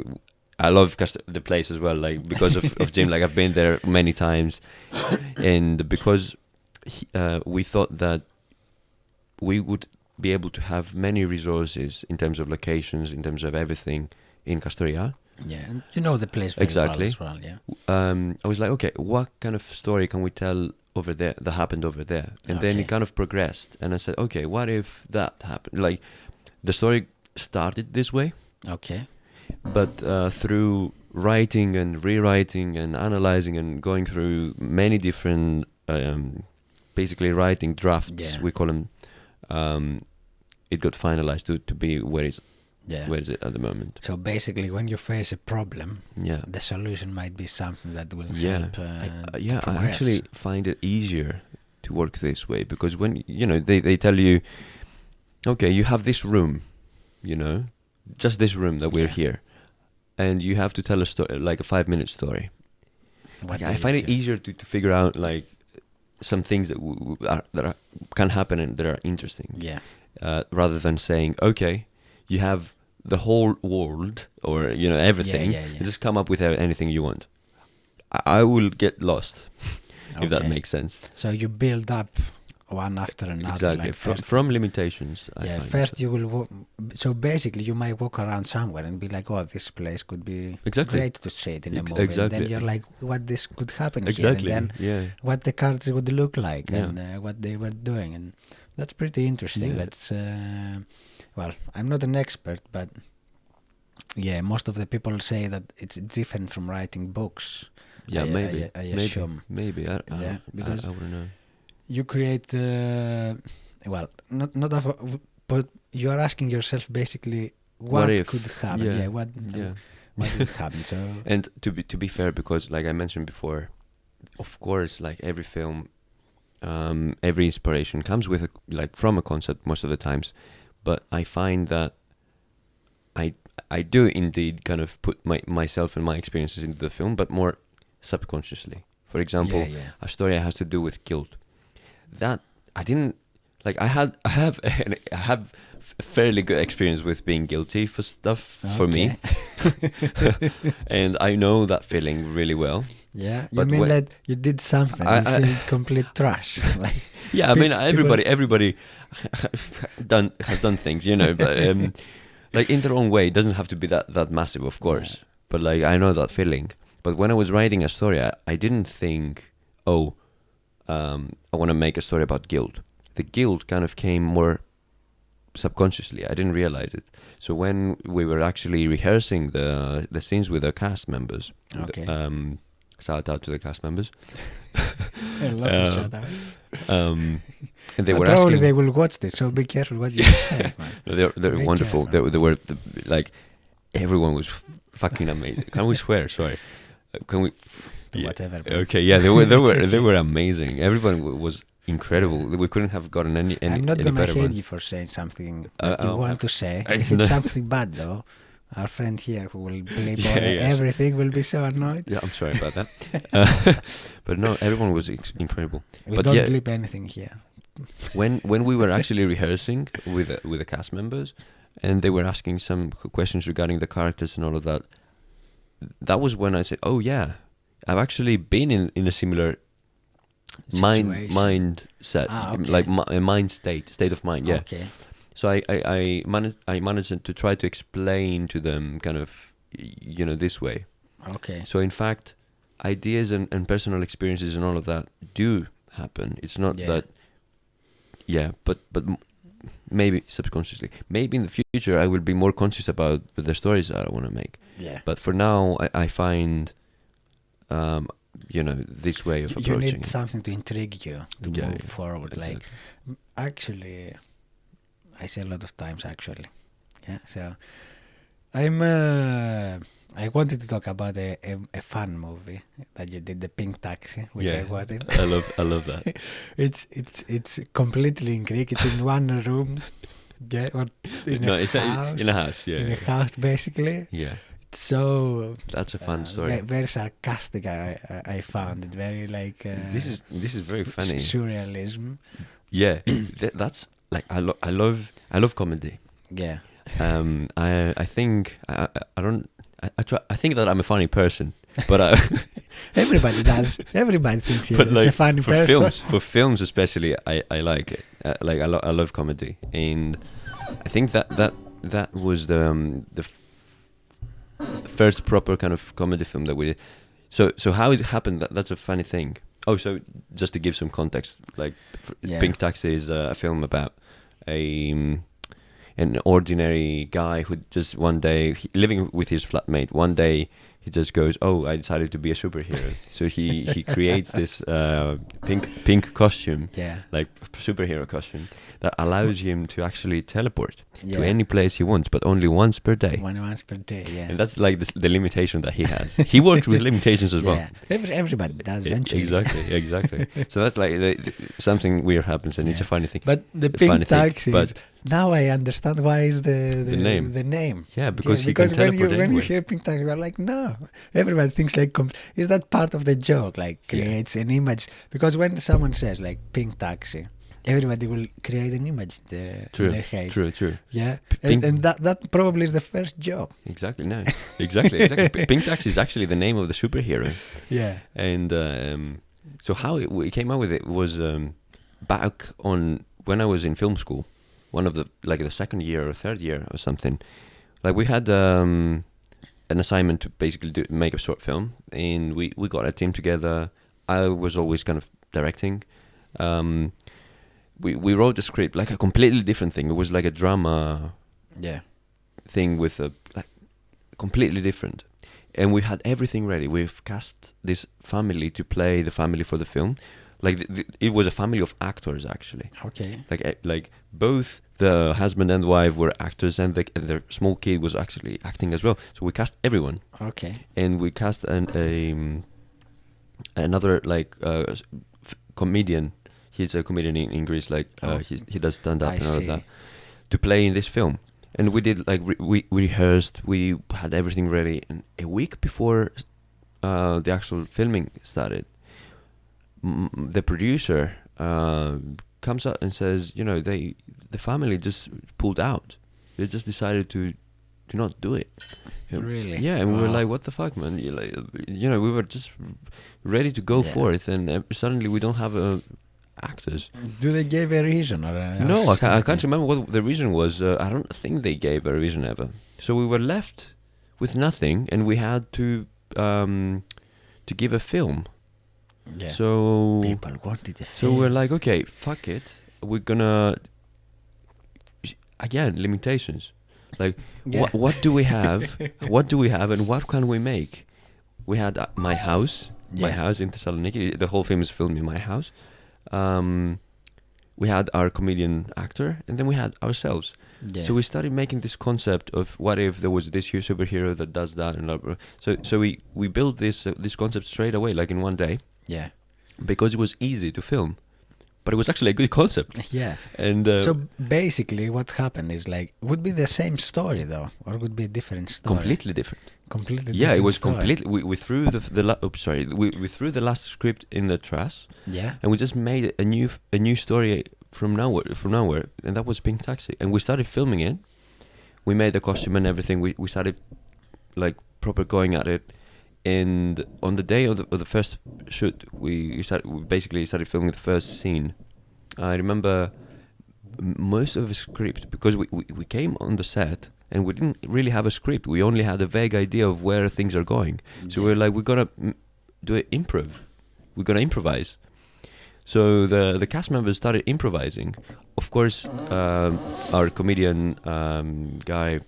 B: I love the place as well, because of Jim. I've been there many times, and because we thought that we would be able to have many resources in terms of locations, in terms of everything in Astoria.
A: Yeah, and you know the place very
B: Exactly.
A: well as well, yeah.
B: I was like, okay, what kind of story can we tell over there that happened over there? And then it
A: Okay.
B: kind of progressed, and I said, okay, what if that happened? Like, the story started this way,
A: Okay.
B: but through writing and rewriting and analyzing and going through many different, basically writing drafts,
A: Yeah.
B: we call them, it got finalized to be where is it at the moment.
A: So basically, when you face a problem,
B: Yeah.
A: the solution might be something that will
B: Yeah.
A: help.
B: Yeah,
A: to
B: I
A: progress.
B: actually find it easier to work this way because when, they tell you, okay, you have this room, just this room that we're
A: Yeah.
B: here, and you have to tell a story, like a 5-minute story.
A: What
B: I
A: do you
B: find it
A: do?
B: easier to figure out like some things that can happen and that are interesting,
A: Yeah.
B: rather than saying, okay, you have the whole world or everything,
A: Yeah.
B: and just come up with anything you want. I will get lost if that
A: Okay.
B: makes sense.
A: So you build up one after another.
B: Exactly.
A: Like first,
B: From limitations. I
A: yeah.
B: find
A: First,
B: that.
A: you will. So basically, you might walk around somewhere and be like, "Oh, this place could be
B: Exactly.
A: great to see it in a movie."
B: Exactly.
A: And then you're like, "What this could happen
B: Exactly.
A: here?" And then
B: Yeah.
A: what the characters would look like
B: Yeah.
A: and what they were doing, and that's pretty interesting.
B: Yeah.
A: That's well, I'm not an expert, but yeah, most of the people say that it's different from writing books.
B: Yeah. Maybe.
A: I assume.
B: Maybe.
A: Yeah, because
B: I wouldn't know.
A: you create well, but you are asking yourself basically what
B: if?
A: could happen.
B: Yeah.
A: Yeah, what would happen. So
B: And to be fair, because like I mentioned before, of course, like every film, every inspiration comes with from a concept most of the times, but I find that I do indeed kind of put myself and my experiences into the film, but more subconsciously. For example,
A: yeah.
B: Astoria has to do with guilt. That I didn't like. I have a fairly good experience with being guilty for stuff for me, and I know that feeling really well.
A: Yeah, you
B: But
A: mean
B: when-
A: that you did something,
B: I-
A: you feel complete trash. Like,
B: Yeah, I mean
A: people-
B: everybody has done things, but like in their own way. It doesn't have to be that massive, of course.
A: Yeah.
B: But like I know that feeling. But when I was writing a story, I didn't think, I want to make a story about guilt. The guilt kind of came more subconsciously. I didn't realize it. So when we were actually rehearsing the scenes with the cast members,
A: Okay.
B: shout out to the cast members.
A: A lot of shout out.
B: And they
A: But
B: were
A: probably
B: asking.
A: they will watch this, so be careful what you say, man.
B: No, they're
A: Be
B: wonderful.
A: careful.
B: They were like everyone was fucking amazing. Can we swear? Sorry. Can we? Yeah.
A: Whatever. man.
B: Okay. Yeah, they were
A: It's
B: they
A: okay.
B: were amazing. Everyone was incredible. We couldn't have gotten any
A: I'm not
B: any
A: gonna
B: better
A: hate
B: ones.
A: you for saying something that you
B: oh,
A: want to say.
B: I
A: If it's
B: know.
A: something bad, though, our friend here who will bleep
B: Yeah,
A: on
B: yeah.
A: everything will be so annoyed.
B: Yeah, I'm sorry about that. But no, everyone was incredible.
A: We
B: But
A: don't
B: yeah,
A: bleep anything here.
B: when we were actually rehearsing with the cast members, and they were asking some questions regarding the characters and all of that, that was when I said, "Oh yeah, I've actually been in a similar
A: Situation.
B: mindset,
A: okay.
B: like a mind state of mind." Yeah.
A: Okay.
B: So I managed to try to explain to them kind of this way.
A: Okay.
B: So in fact, ideas and personal experiences and all of that do happen. It's not
A: Yeah.
B: that. Yeah, but maybe subconsciously. Maybe in the future I will be more conscious about the stories that I want to make.
A: Yeah.
B: But for now, I find, this way of
A: You
B: approaching.
A: need something to intrigue you to
B: Yeah,
A: move
B: yeah,
A: forward.
B: exactly.
A: Like, actually, I say a lot of times actually. Yeah. So I wanted to talk about a fun movie that you did, The Pink Taxi, which I wanted.
B: I love that.
A: It's completely in Greek. It's in one room. Yeah, or in a
B: It's
A: house.
B: in a house. Yeah.
A: In a house, basically.
B: Yeah.
A: It's so
B: That's a fun story.
A: very sarcastic. I found it very like
B: This is very funny.
A: surrealism.
B: Yeah, that's like I love comedy.
A: Yeah.
B: I think I don't. I think that I'm a funny person, but
A: Everybody does. Everybody thinks
B: but
A: it's a funny
B: for
A: person.
B: for films especially, I like it. I love comedy, and I think that was the first proper kind of comedy film that we did. So how it happened? That's a funny thing. Oh, so just to give some context, like Pink Taxi is a film about an ordinary guy who just one day living with his flatmate. One day he just goes, "Oh, I decided to be a superhero." So he creates this pink costume, like superhero costume, that allows him to actually teleport to any place he wants, but only once per day.
A: Once per day, yeah.
B: And that's like the limitation that he has. He works with limitations as well.
A: Everybody does eventually.
B: Exactly. So that's like something weird happens, and it's a funny thing.
A: But the Pink Taxis. Now I understand why is the name. The name.
B: Yeah, because when
A: you hear Pink Taxi, you're like, no. Everybody thinks like, is that part of the joke? Like creates an image. Because when someone says like Pink Taxi, everybody will create an image in their head.
B: True.
A: Yeah, and that probably is the first joke.
B: Exactly. No. Exactly. Pink Taxi is actually the name of the superhero.
A: Yeah.
B: And so how we came up with it was back on when I was in film school. One of the second year or third year or something, like we had an assignment to basically make a short film, and we got a team together. I was always kind of directing. We wrote a script, like a completely different thing. It was like a drama thing with completely different. And we had everything ready. We've cast this family to play the family for the film. Like it was a family of actors actually.
A: Okay.
B: Like both the husband and wife were actors, and their small kid was actually acting as well. So we cast everyone.
A: Okay.
B: And we cast another comedian. He's a comedian in Greece. He does stand up and all of that to play in this film. And we did we rehearsed. We had everything ready, and a week before the actual filming started, the producer comes up and says, the family just pulled out. They just decided to not do it.
A: Really?
B: Yeah, and we were like, what the fuck, man? We were just ready to go forth, and suddenly we don't have actors.
A: Do they give a reason?
B: No, I can't remember what the reason was. I don't think they gave a reason ever. So we were left with nothing, and we had to give a film.
A: Yeah.
B: So
A: people wanted a film.
B: So we're like, okay, fuck it. We're gonna again limitations. Like, what do we have? What do we have, and what can we make? We had my house in Thessaloniki. The whole film is filmed in my house. We had our comedian actor, and then we had ourselves. Yeah. So we started making this concept of what if there was this superhero that does that, and so we built this concept straight away, like in one day.
A: Yeah.
B: Because it was easy to film, but it was actually a good concept.
A: Yeah.
B: And
A: so basically, what happened is would be the same story though, or would be a different story?
B: Completely different.
A: Yeah,
B: it was
A: story.
B: completely. We threw we threw the last script in the trash.
A: Yeah.
B: And we just made a new story from nowhere, and that was Pink Taxi. And we started filming it. We made the costume and everything. We started proper going at it. And on the day of the first shoot, we basically started filming the first scene. I remember most of the script, because we came on the set and we didn't really have a script. We only had a vague idea of where things are going. So we're like, we're gonna do an improv. We're gonna improvise. So the cast members started improvising. Of course, our comedian guy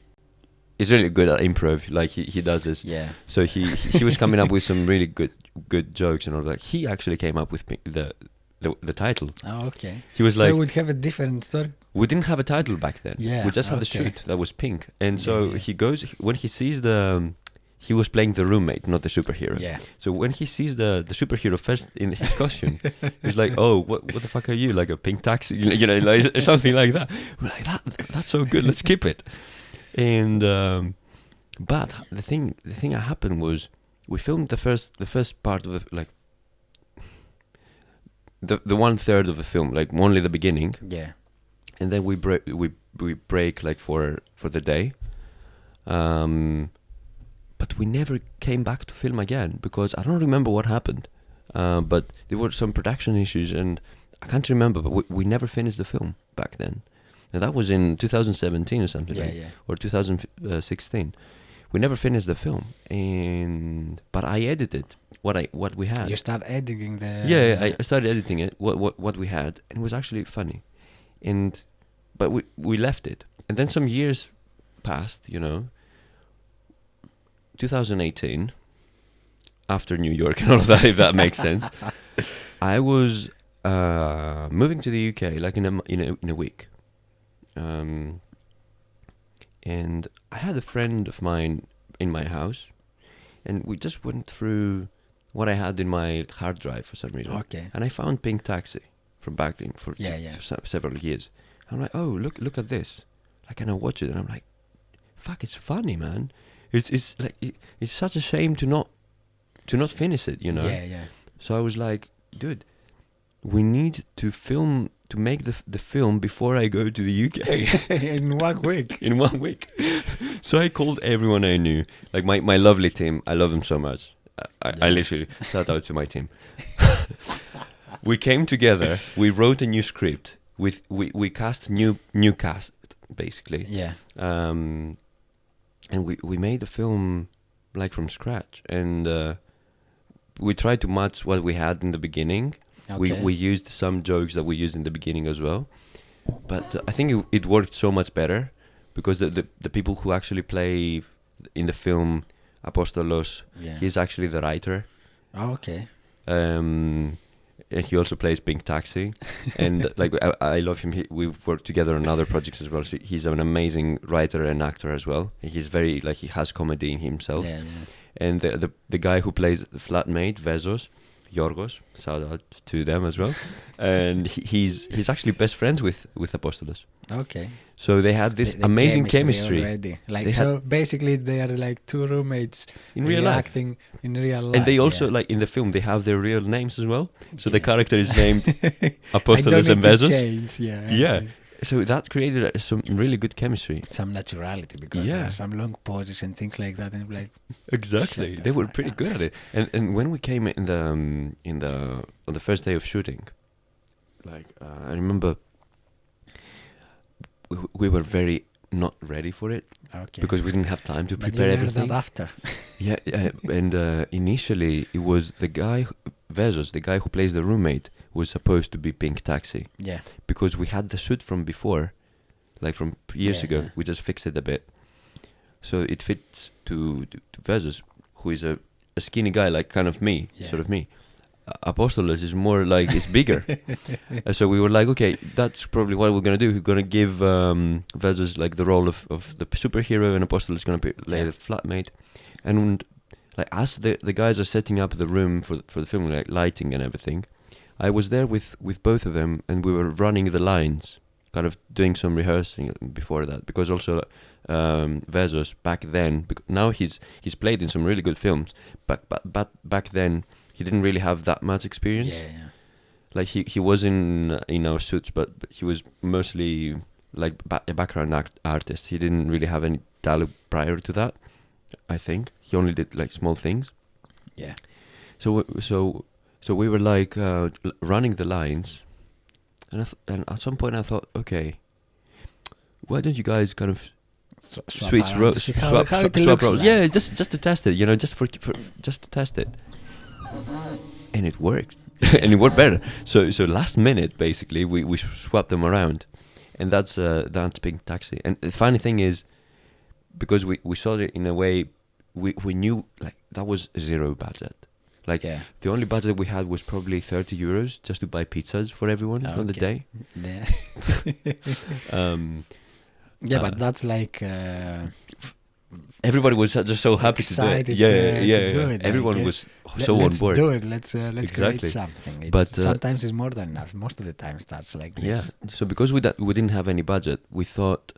B: is really good at improv. Like he does this.
A: Yeah.
B: So he was coming up with some really good jokes and all that. He actually came up with the title.
A: Oh, okay.
B: He was
A: so we'd have a different story.
B: We didn't have a title back then.
A: Yeah.
B: We just had the shoot that was pink. And so he goes, when he sees he was playing the roommate, not the superhero.
A: Yeah.
B: So when he sees the superhero first in his costume, he's like, "Oh, what the fuck are you? Like a pink taxi, like something like that." We're like, "That's so good. Let's keep it." And but the thing that happened was we filmed the first part of the 1/3 of the film, like only the beginning.
A: Yeah.
B: And then we break like for the day. But we never came back to film again because I don't remember what happened. But there were some production issues and I can't remember, but we never finished the film back then. And that was in 2017 or something, or 2016. we never finished the film, but I edited what we had.
A: You start editing the...
B: Yeah, I started editing it, what we had, and it was actually funny. But we left it. And then some years passed, 2018, after New York and all of that, if that makes sense. I was moving to the UK like in a week. And I had a friend of mine in my house, and we just went through what I had in my hard drive for some reason.
A: Okay.
B: And I found Pink Taxi from back then for several years. I'm like, oh, look at this. Like, and I watch it, and I'm like, fuck, it's funny, man. It's like it's such a shame to not finish it,
A: Yeah.
B: So I was like, dude, we need to make the film before I go to the UK.
A: In 1 week.
B: In 1 week. So I called everyone I knew, like my lovely team. I love them so much. I literally shout out to my team. We came together. We wrote a new script. We cast new cast basically.
A: Yeah.
B: And we made the film like from scratch, and we tried to match what we had in the beginning.
A: Okay.
B: We used some jokes that we used in the beginning as well, but I think it worked so much better because the people who actually play in the film, Apostolos, he's actually the writer.
A: Oh, okay.
B: And he also plays Pink Taxi, and like I love him. We've worked together on other projects as well. So he's an amazing writer and actor as well. He's very he has comedy in himself.
A: Yeah.
B: And the guy who plays the flatmate, Vezos, Yorgos, shout out to them as well. And he's actually best friends with Apostolos.
A: Okay.
B: So they had this amazing chemistry
A: already. Basically they are like two roommates
B: in real life,
A: acting in real life.
B: And they also in the film they have their real names as well. So the character is named Apostolos and Vezos.
A: Change.
B: Yeah. So that created some really good chemistry,
A: some naturality, because there are some long pauses and things like that, and like
B: exactly they were pretty good at it. And when we came on the first day of shooting, I remember we were very not ready for it, because we didn't have time to prepare everything.
A: That after.
B: And initially it was the guy Vezos, the guy who plays the roommate, was supposed to be Pink Taxi.
A: Yeah.
B: Because we had the suit from before, like from years ago. Yeah. We just fixed it a bit, so it fits to Vezos, who is a skinny guy, like kind of me, sort of me. Apostolos is more like, it's bigger. So we were like, okay, that's probably what we're gonna do. We're gonna give Vezos like the role of the superhero, and Apostolos is gonna play the flatmate. And like as the guys are setting up the room for the film, like lighting and everything, I was there with both of them, and we were running the lines, kind of doing some rehearsing before that, because also Vezos back then, now he's played in some really good films, but back then he didn't really have that much experience.
A: Yeah.
B: Like he was in our suits, but he was mostly like a background artist. He didn't really have any dialogue prior to that. I think he only did like small things.
A: Yeah.
B: So we were like running the lines, and at some point I thought, okay, why don't you guys kind of switch roles? Swap roles.
A: Like.
B: Yeah, just to test it, just to test it, and it worked, and it worked better. So last minute, basically, we swapped them around, and that's Pink Taxi. And the funny thing is, because we saw it in a way, we knew like that was zero budget. Like the only budget we had was probably €30 just to buy pizzas for everyone on the day.
A: Yeah. But that's like
B: everybody was just so happy to do it. To do it. Everyone was so on board.
A: Let's do it. Let's create something. But sometimes it's more than enough. Most of the time starts like this.
B: Yeah. So because we didn't have any budget, I thought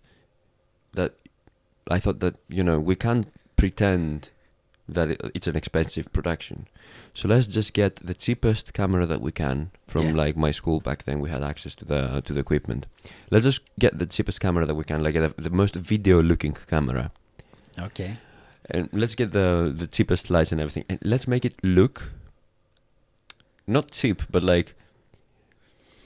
B: that we can't pretend that it's an expensive production. So let's just get the cheapest camera that we can from like my school back then. We had access to the equipment. Let's just get the cheapest camera that we can, like the most video-looking camera.
A: Okay.
B: And let's get the cheapest lights and everything, and let's make it look not cheap, but like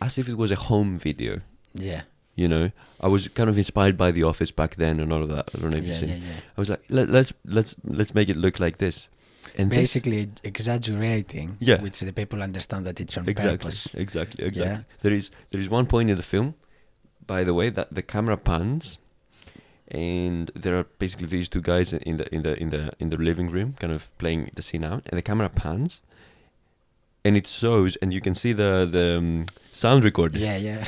B: as if it was a home video.
A: Yeah.
B: You know, I was kind of inspired by The Office back then and all of that. I don't know if you've seen. I was like, let's make it look like this. And
A: basically exaggerating,
B: Yeah.
A: which the people understand that it's on
B: exactly,
A: purpose.
B: exactly.
A: Yeah.
B: There is one point in the film, by the way, that the camera pans, and there are basically these two guys in the living room, kind of playing the scene out, and the camera pans, and it shows, and you can see the sound recorder.
A: Yeah, yeah.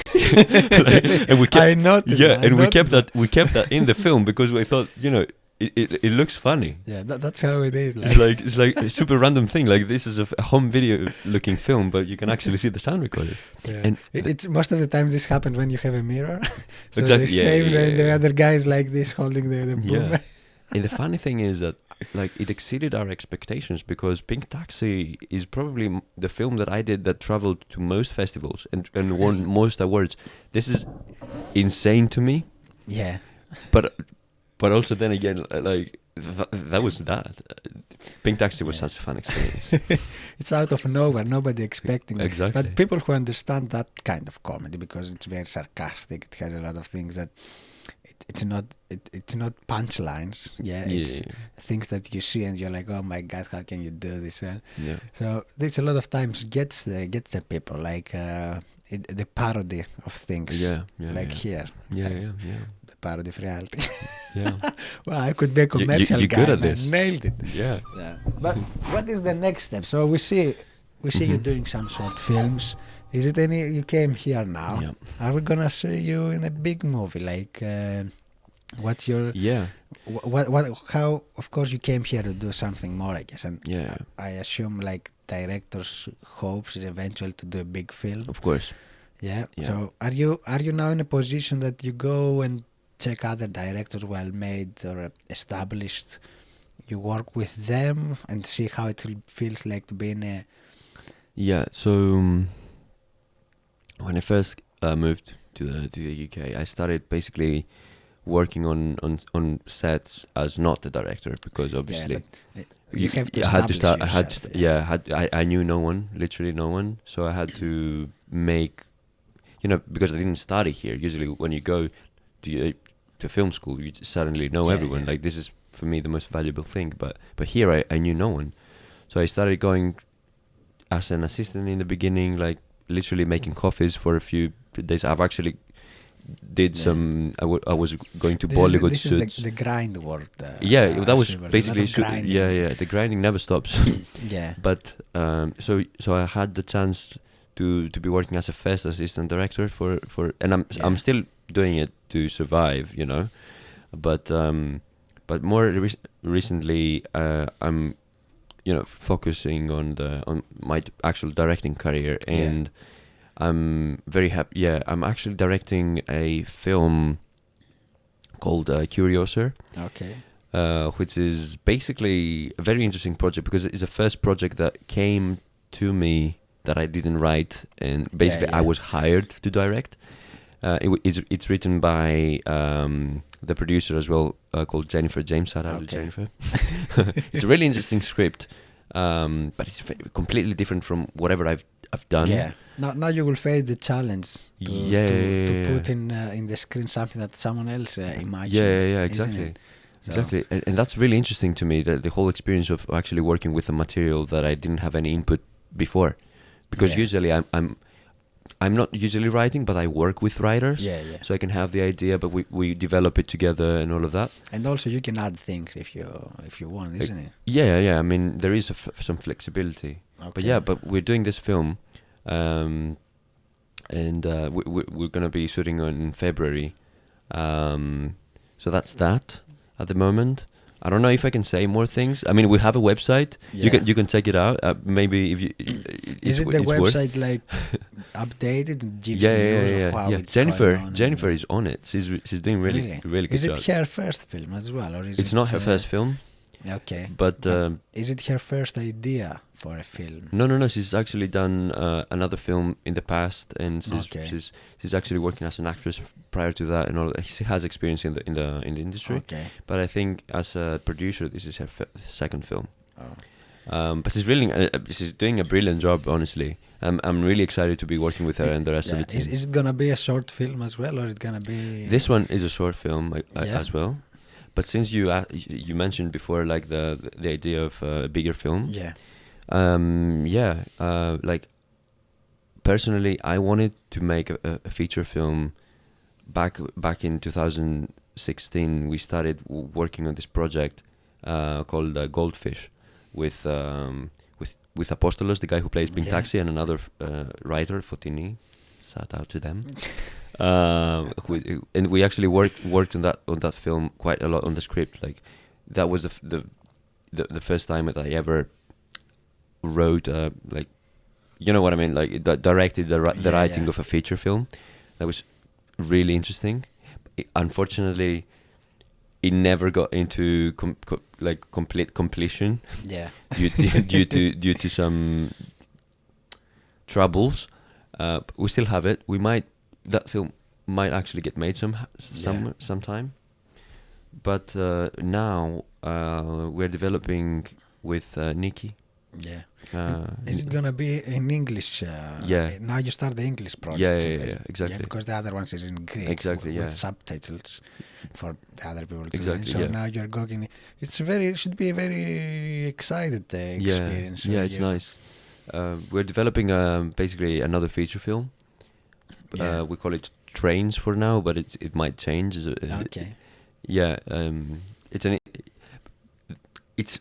B: And we kept,
A: I noticed.
B: yeah,
A: that,
B: and we kept that in the film because we thought, you know, it looks funny.
A: Yeah, that's how it is.
B: It's like a super random thing. Like, this is a home video looking film, but you can actually see the sound recorders.
A: Yeah.
B: And
A: it's most of the time this happens when you have a mirror. So
B: Exactly,
A: the
B: yeah,
A: shaves
B: yeah,
A: and the
B: yeah.
A: other guys like this holding the boomer.
B: Yeah. And the funny thing is that, like, it exceeded our expectations because Pink Taxi is probably the film that I did that traveled to most festivals and won most awards. This is insane to me.
A: Yeah.
B: But also then again, like, that was that. Pink Taxi was such a fun experience.
A: It's out of nowhere, nobody expecting it.
B: Exactly.
A: But people who understand that kind of comedy, because it's very sarcastic, it has a lot of things that it's not punchlines. Yeah, it's things that you see and you're like, oh my god, how can you do this?
B: Yeah.
A: So this a lot of times gets the people, like the parody of things. Here.
B: Yeah.
A: The parody of reality.
B: Yeah.
A: Well, I could be a commercial
B: you're
A: guy.
B: good at
A: Man.
B: this.
A: Nailed it.
B: Yeah.
A: But what is the next step? So we see you doing some short films. Is it any? You came here now.
B: Yeah.
A: Are we gonna see you in a big movie? Like, what's your?
B: Yeah.
A: What? How? Of course, you came here to do something more, I guess. And
B: Yeah.
A: I assume like directors' hopes is eventually to do a big film.
B: Of course.
A: Yeah.
B: Yeah.
A: So are you now in a position that you go and check other directors, well made or established? You work with them and see how it feels like to be in a.
B: Yeah. So when I first moved to the UK, I started basically working on sets as not the director because obviously
A: you have to
B: I had to start.
A: Yourself,
B: I knew no one, literally no one. So I had to make, you know, because I didn't study here. Usually, when you go to film school, you suddenly know everyone.
A: Yeah.
B: Like, this is for me the most valuable thing. But here I knew no one, so I started going as an assistant in the beginning, like literally making coffees for a few days. I've actually did some. I was going to Bollywood
A: This
B: shoots.
A: is the grind word.
B: That was basically
A: grinding.
B: The grinding never stops.
A: Yeah.
B: But so I had the chance to be working as a first assistant director for and I'm still doing it to survive, you know. But more recently I'm, you know, focusing on my actual directing career, and I'm very happy. Yeah, I'm actually directing a film called Curioser.
A: Okay.
B: Which is basically a very interesting project because it's the first project that came to me that I didn't write, and basically I was hired to direct. It's written by the producer as well, called Jennifer James. Shout out to Jennifer. It's a really interesting script, but it's completely different from whatever I've done.
A: Yeah. Now you will face the challenge to put in the screen something that someone else imagined.
B: Yeah, exactly. Exactly, and that's really interesting to me, the whole experience of actually working with a material that I didn't have any input before, because usually I'm not usually writing, but I work with writers, so I can have the idea, but we develop it together and all of that.
A: And also you can add things if you want, isn't it?
B: Yeah. I mean, there is some flexibility, but we're doing this film, and we're gonna be shooting in February, so that's that. At the moment, I don't know if I can say more things. I mean, we have a website. You can check it out. Maybe if you.
A: Is it the website like updated and gives news of how it's going on?
B: Jennifer is on it. She's doing really good
A: Is it
B: job.
A: her first film as well, or is
B: It's not her first film.
A: Okay.
B: But
A: is it her first idea for a film?
B: No. She's actually done another film in the past, and she's actually working as an actress prior to that, and all. She has experience in the industry.
A: Okay.
B: But I think as a producer, this is her second film.
A: Oh.
B: But she's doing a brilliant job, honestly. I'm really excited to be working with her and the rest of the team.
A: Is it gonna be a short film as well, or is it gonna be?
B: This one is a short film
A: Yeah.
B: as well. But since you mentioned before, like the idea of a bigger film,
A: Yeah.
B: like personally, I wanted to make a feature film. Back in 2016, we started working on this project called Goldfish, with Apostolos, the guy who plays Pink
A: Yeah.
B: Taxi, and another writer, Fotini. Shout out to them. And we actually worked on that film quite a lot on the script. Like that was the first time that I ever wrote like, you know what I mean, like directed the writing of a feature film. That was really interesting. Unfortunately, it never got into complete completion.
A: Yeah.
B: due to some troubles. We still have it. That film might actually get made sometime. But now we're developing with Nikki.
A: Yeah. Is it gonna be in English?
B: Yeah.
A: Now you start the English project.
B: Yeah, exactly.
A: Yeah, because the other ones is in Greek.
B: Exactly,
A: with subtitles for the other people to
B: Exactly,
A: learn. So
B: yeah.
A: now you're going. It should be a very excited experience.
B: Yeah, it's nice. We're developing basically another feature film.
A: Yeah.
B: We call it Trains for now, but it might change.
A: Okay.
B: Yeah, it's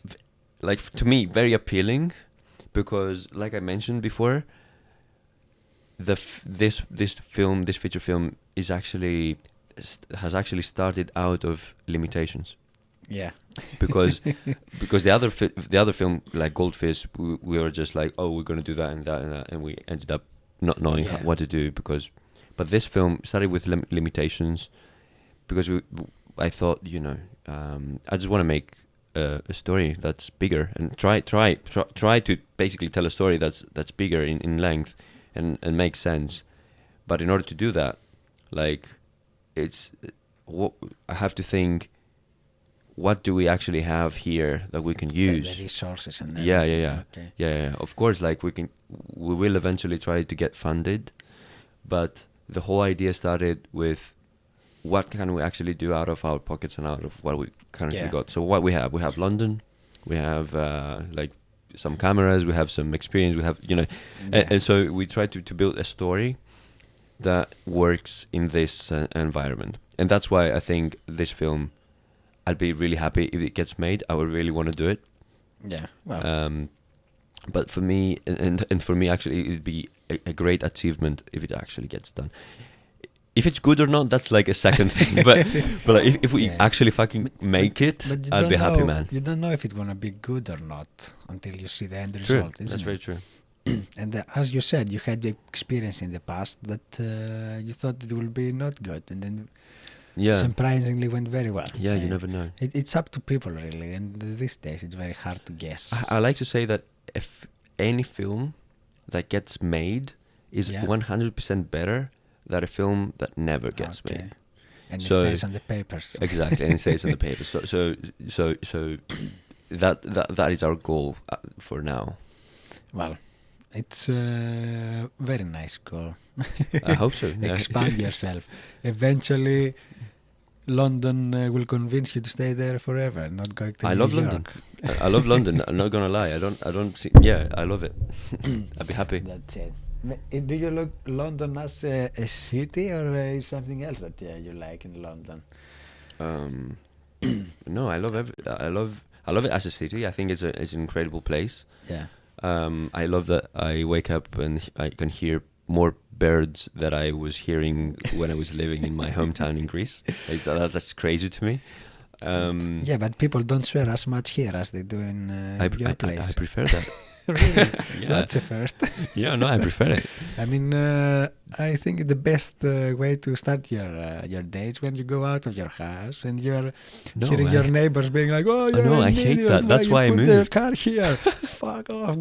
B: like to me very appealing, because like I mentioned before, this feature film is actually has actually started out of limitations.
A: Yeah.
B: because the other film, like Goldfish, we were just like, oh, we're gonna do that and that and that, and we ended up not knowing what to do, but this film started with limitations, because I thought, I just want to make a story that's bigger, and try to basically tell a story that's bigger in length and make sense. But in order to do that, like, I have to think, what do we actually have here that we can use?
A: The resources and
B: Yeah.
A: Okay.
B: Yeah. Of course, like we will eventually try to get funded, but the whole idea started with, what can we actually do out of our pockets and out of what we currently got? So what we have London, we have like some cameras, we have some experience, we have and so we try to build a story that works in this environment, and that's why I think this film, I'd be really happy if it gets made. I would really want to do it.
A: Yeah. Well.
B: But for me, and for me, actually, it'd be a great achievement if it actually gets done. If it's good or not, that's like a second thing. But like, if we actually fucking make it, I'll be happy, man.
A: You don't know if it's gonna be good or not until you see the end
B: True.
A: result. Isn't
B: That's
A: it?
B: very true.
A: And as you said, you had the experience in the past that you thought it will be not good, and then surprisingly went very well.
B: Yeah, you never know.
A: It's up to people, really, and these days it's very hard to guess.
B: I like to say that if any film that gets made is 100% better than a film that never gets made.
A: And it stays on the papers.
B: Exactly, and it stays on the papers. So that is our goal for now.
A: Well, it's a very nice goal.
B: I hope so. Yeah.
A: Expand yourself. Eventually, London will convince you to stay there forever, not going to New York.
B: Love London. I love London. I'm not gonna lie. I don't see. Yeah, I love it. I'd be happy.
A: That's it. Do you look London as a city, or is something else that you like in London?
B: No, I love it as a city. I think it's an incredible place.
A: Yeah.
B: I love that I wake up and I can hear more birds that I was hearing when I was living in my hometown in Greece. That's crazy to me.
A: Yeah, but people don't swear as much here as they do in your place.
B: I prefer that.
A: Really?
B: Yeah.
A: That's a first.
B: Yeah, no, I prefer it.
A: I mean, I think the best way to start your day is when you go out of your house and you're hearing your neighbors being like, "Oh, you're an
B: I hate
A: idiot.
B: that. That's why I
A: put
B: moved.
A: their car here. Fuck off.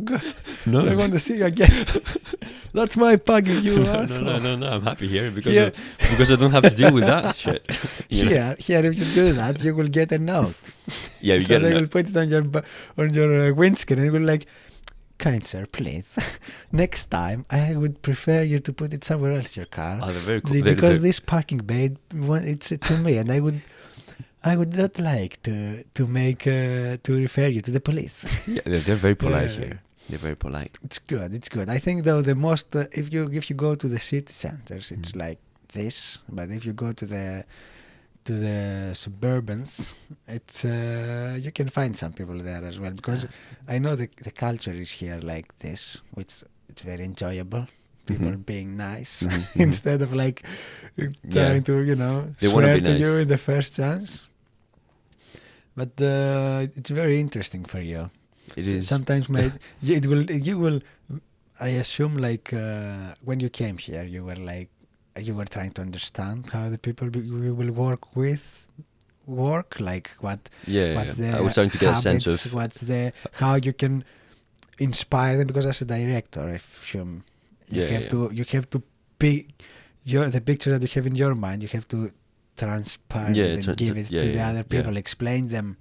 B: No,
A: I want to see you again." That's my pugging you.
B: No. I'm happy here because I don't have to deal with that shit.
A: Here, if you do that, you will get a note.
B: Yeah, you
A: So
B: get
A: they
B: it.
A: will put it on your windscreen, and it will like, kind sir, please, next time I would prefer you to put it somewhere else in your car,
B: Oh, they're very cool.
A: because this parking bay, it's to me, and I would not like to make to refer you to the police.
B: Yeah, they're very polite
A: Yeah.
B: here. They're very polite.
A: It's good. It's good. I think though the most if you go to the city centers, it's like this. But if you go to the suburbans, it's you can find some people there as well, because I know the culture is here like this, which it's very enjoyable. People being nice instead of like trying to
B: They wanna
A: swear
B: be
A: to
B: nice.
A: you in the first chance. But it's very interesting for you.
B: It is.
A: Sometimes you will I assume like when you came here you were trying to understand how the people you will work with like what's the
B: I was trying to get a sense
A: habits,
B: of
A: what's the how you can inspire them, because as a director I assume you have to be the picture that you have in your mind, you have to transparent it and give it to the other people, explain them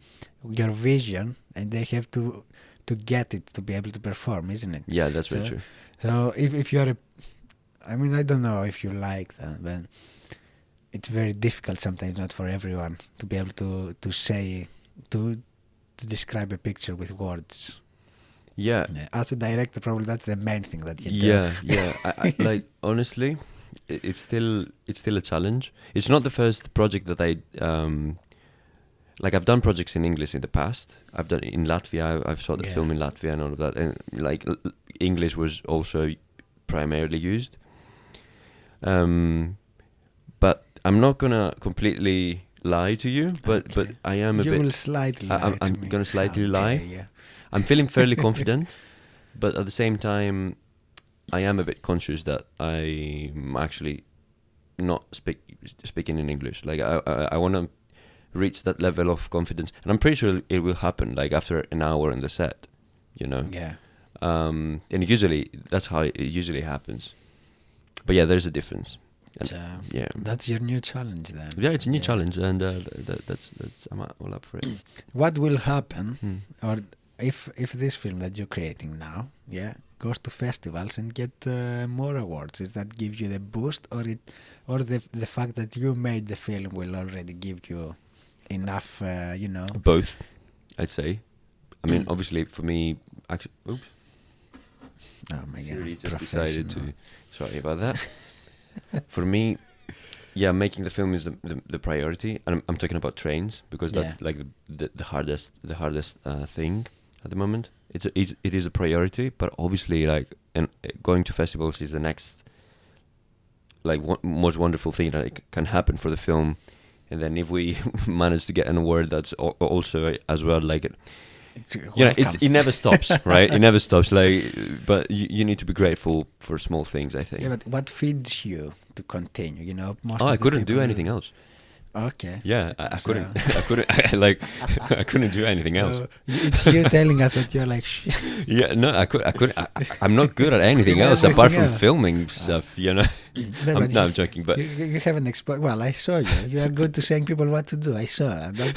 A: your vision, and they have to get it to be able to perform, isn't it?
B: Yeah, that's very true.
A: So if you're I mean, I don't know if you like that, but it's very difficult sometimes, not for everyone, to be able to say to describe a picture with words.
B: Yeah.
A: As a director, probably that's the main thing that you do.
B: Yeah. I like honestly, it's still a challenge. It's not the first project that I like. I've done projects in English in the past. I've done it in Latvia. I've shot the film in Latvia and all of that. And like English was also primarily used. But I'm not gonna completely lie to you. But I am a bit.
A: You will slightly lie
B: I'm
A: to me.
B: gonna slightly
A: How
B: lie.
A: dare you.
B: I'm feeling fairly confident, but at the same time, I am a bit conscious that I'm actually not speaking in English. Like I want to reach that level of confidence, and I'm pretty sure it will happen. Like after an hour in the set,
A: Yeah.
B: And usually that's how it usually happens. But yeah, there's a difference. And yeah,
A: That's your new challenge then.
B: yeah, it's a new challenge, and that's I'm all up for it.
A: What will happen, or if this film that you're creating now, goes to festivals and get more awards, is that give you the boost, or the fact that you made the film will already give you enough,
B: Both, I'd say. I mean, obviously, for me, actually, oops.
A: Oh my God!
B: Siri just decided to.
A: Professional.
B: Sorry about that. For me, making the film is the priority, and I'm talking about trains because that's like the hardest thing at the moment. It is a priority, but obviously, like, and going to festivals is the next, like, most wonderful thing that can happen for the film. And then if we manage to get an award, that's also as well, like it. It never stops, right? It never stops. Like, but you need to be grateful for small things, I think.
A: Yeah, but what feeds you to continue? Most
B: I
A: of the
B: couldn't do
A: people-
B: anything else.
A: Okay.
B: Yeah, I
A: So-
B: couldn't. I couldn't do anything else.
A: So it's you telling us that you're like,
B: Yeah, no, I couldn't. I'm not good at anything else
A: Everything
B: apart from
A: else.
B: filming stuff.
A: No, but
B: I'm joking, but
A: you haven't explained. Well, I saw you. You are good to saying people what to do. I saw that.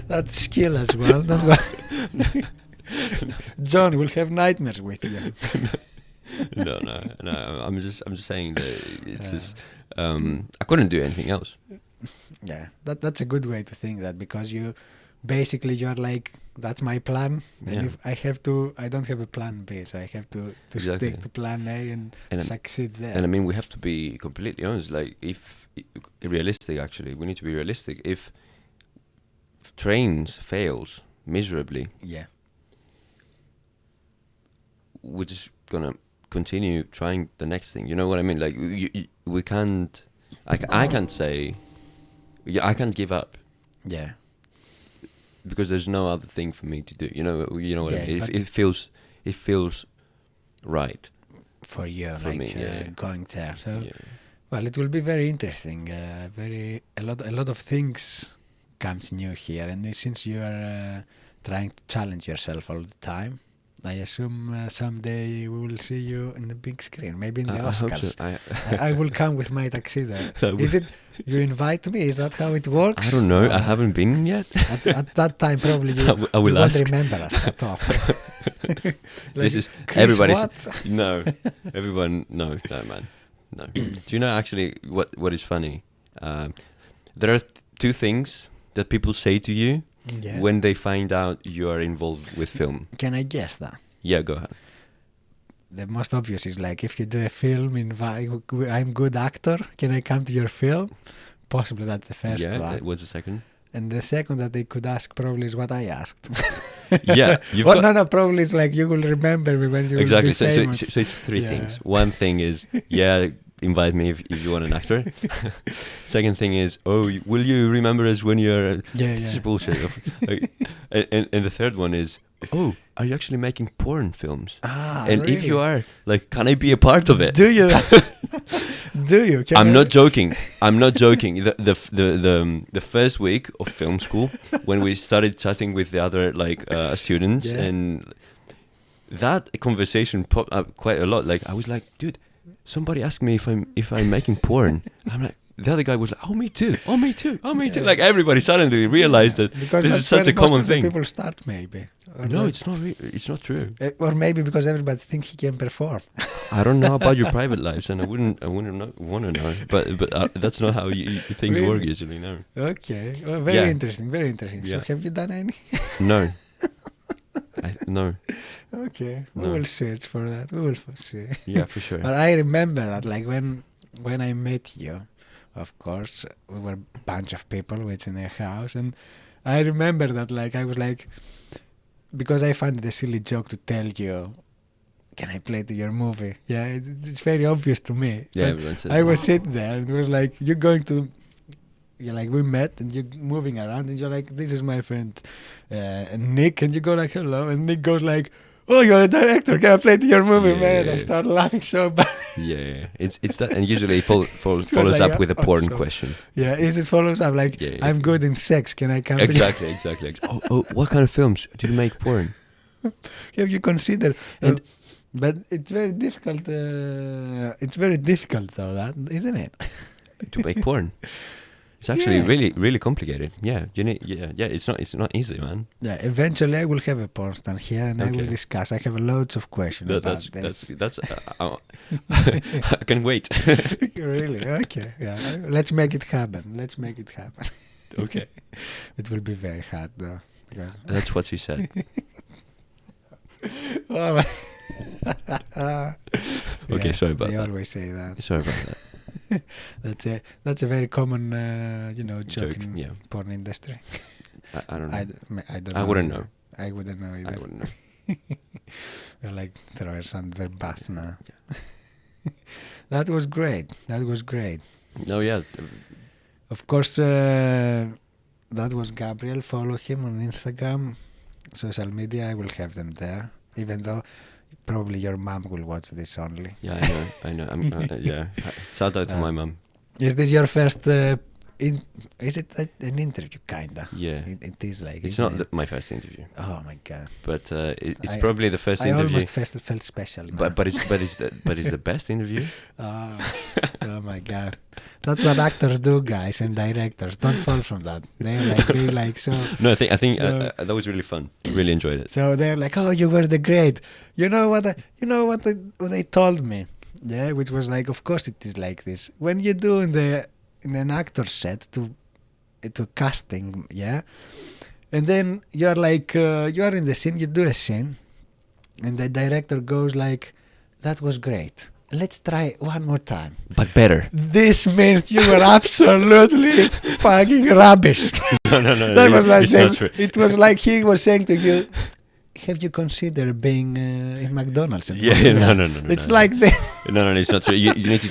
A: That's skill as well. Don't worry. John will have nightmares with you.
B: no. I'm just saying that it's just. I couldn't do anything else.
A: Yeah, that's a good way to think that, because basically you're like, that's my plan, and if I don't have a plan B, so I have to
B: Exactly.
A: stick to plan A and succeed there.
B: And I mean, we have to be completely honest. Like, if realistic, actually, we need to be realistic. If trains fails miserably, we're just gonna continue trying the next thing. You know what I mean? Like, we can't. I can't say. I can't give up.
A: Yeah.
B: Because there's no other thing for me to do. You know what I mean?
A: but
B: It feels right
A: for you,
B: for
A: like
B: me,
A: going there. So, well, it will be very interesting. A lot of things comes new here, and since you are trying to challenge yourself all the time, I assume someday we will see you in the big screen, maybe in the
B: I hope
A: Oscars.
B: so.
A: I will come with my tuxedo. Is it? You invite me? Is that how it works?
B: I don't know. I haven't been yet.
A: At that time, probably you,
B: I will
A: you won't
B: ask.
A: remember us at all.
B: This is
A: Chris,
B: everybody's.
A: what?
B: No, everyone. No, man. No. Do you know actually what is funny? There are two things that people say to you when they find out you are involved with film.
A: Can I guess that?
B: Yeah, go ahead.
A: The most obvious is like if you do a film, I'm good actor. Can I come to your film? Possibly that's the first one.
B: What's the second?
A: And the second that they could ask probably is what I asked.
B: Yeah,
A: no, probably it's like you will remember me when you
B: exactly.
A: will be famous.
B: So it's three things. One thing is invite me if you want an actor. Second thing is will you remember us when you're This bullshit. And the third one is are you actually making porn films? And
A: really?
B: if you are, like, can I be a part of it?
A: Do you? Do you?
B: I'm not joking. The first week of film school, when we started chatting with the other students, and that conversation popped up quite a lot. Like, I was like, dude, somebody asked me if I'm making porn. I'm like, the other guy was like, me too. Like, everybody suddenly realized that
A: because
B: this is such a common thing.
A: People start maybe.
B: No, it's not. It's not true.
A: Or maybe because everybody thinks he can perform.
B: I don't know about your private lives, and I wouldn't want to know. But that's not how you things
A: Really?
B: work usually. No.
A: Okay. Well, very interesting. Very interesting.
B: Yeah.
A: So have you done any?
B: No. No.
A: Okay.
B: No.
A: We will search for that. We will see.
B: Yeah, for sure.
A: But I remember that, like, when I met you, of course, we were a bunch of people which in a house, and I remember that, like, I was like, because I found it a silly joke to tell you, can I play to your movie? Yeah, it's very obvious to me.
B: Yeah,
A: But
B: everyone says
A: I was sitting there and it was like, you're like, we met and you're moving around and you're like, this is my friend Nick, and you go like, hello, and Nick goes like, oh, you're a director, can I play to your movie, man? I start laughing so bad.
B: Yeah, it's that, and usually follows
A: like,
B: up with a porn
A: awesome.
B: question.
A: Yeah, is it follows up like, I'm good in sex, can I come
B: Exactly. What kind of films do you make porn?
A: Have you considered? But it's very difficult. It's very difficult, though, that isn't it?
B: To make porn. It's actually really, really complicated. Yeah, you need. Yeah. It's not easy, man.
A: Yeah, eventually I will have a porn stand here, and I will discuss. I have loads of questions about this.
B: That's. I can wait.
A: Really? Okay. Yeah. Let's make it happen.
B: Okay.
A: It will be very hard, though.
B: That's what she said.
A: Oh,
B: Okay, sorry about
A: they
B: that.
A: always say that.
B: Sorry about that.
A: That's a very common, joke in
B: yeah.
A: porn industry.
B: I don't know.
A: I don't.
B: I wouldn't know.
A: I wouldn't know either.
B: I wouldn't know.
A: We're like throwers under their bus now.
B: Yeah.
A: That was great.
B: No, yeah.
A: Of course, that was Gabriel. Follow him on Instagram, social media. I will have them there, even though probably your mom will watch this only.
B: Yeah, I know. Yeah. Shout out to my mom.
A: Is this your first? Is it an interview, kinda?
B: Yeah.
A: It is like.
B: It's not my first interview.
A: Oh my god!
B: But it's probably the first interview.
A: I almost felt special. Now.
B: But it's the best interview.
A: Oh my god! That's what actors do, guys, and directors. Don't fall from that. They like so.
B: No, I think that was really fun. Really enjoyed it.
A: So they're like, "Oh, you were the great." You know what they told me? Yeah, which was like, of course it is like this. When you do in an actor set to casting, yeah, and then you are like you are in the scene, you do a scene, and the director goes like, "That was great. Let's try one more time,
B: but better."
A: This means you were absolutely fucking rubbish.
B: No.
A: That was like
B: it's not true.
A: It was like he was saying to you, have you considered being in McDonald's?
B: No.
A: It's like that.
B: No, it's not true. You need to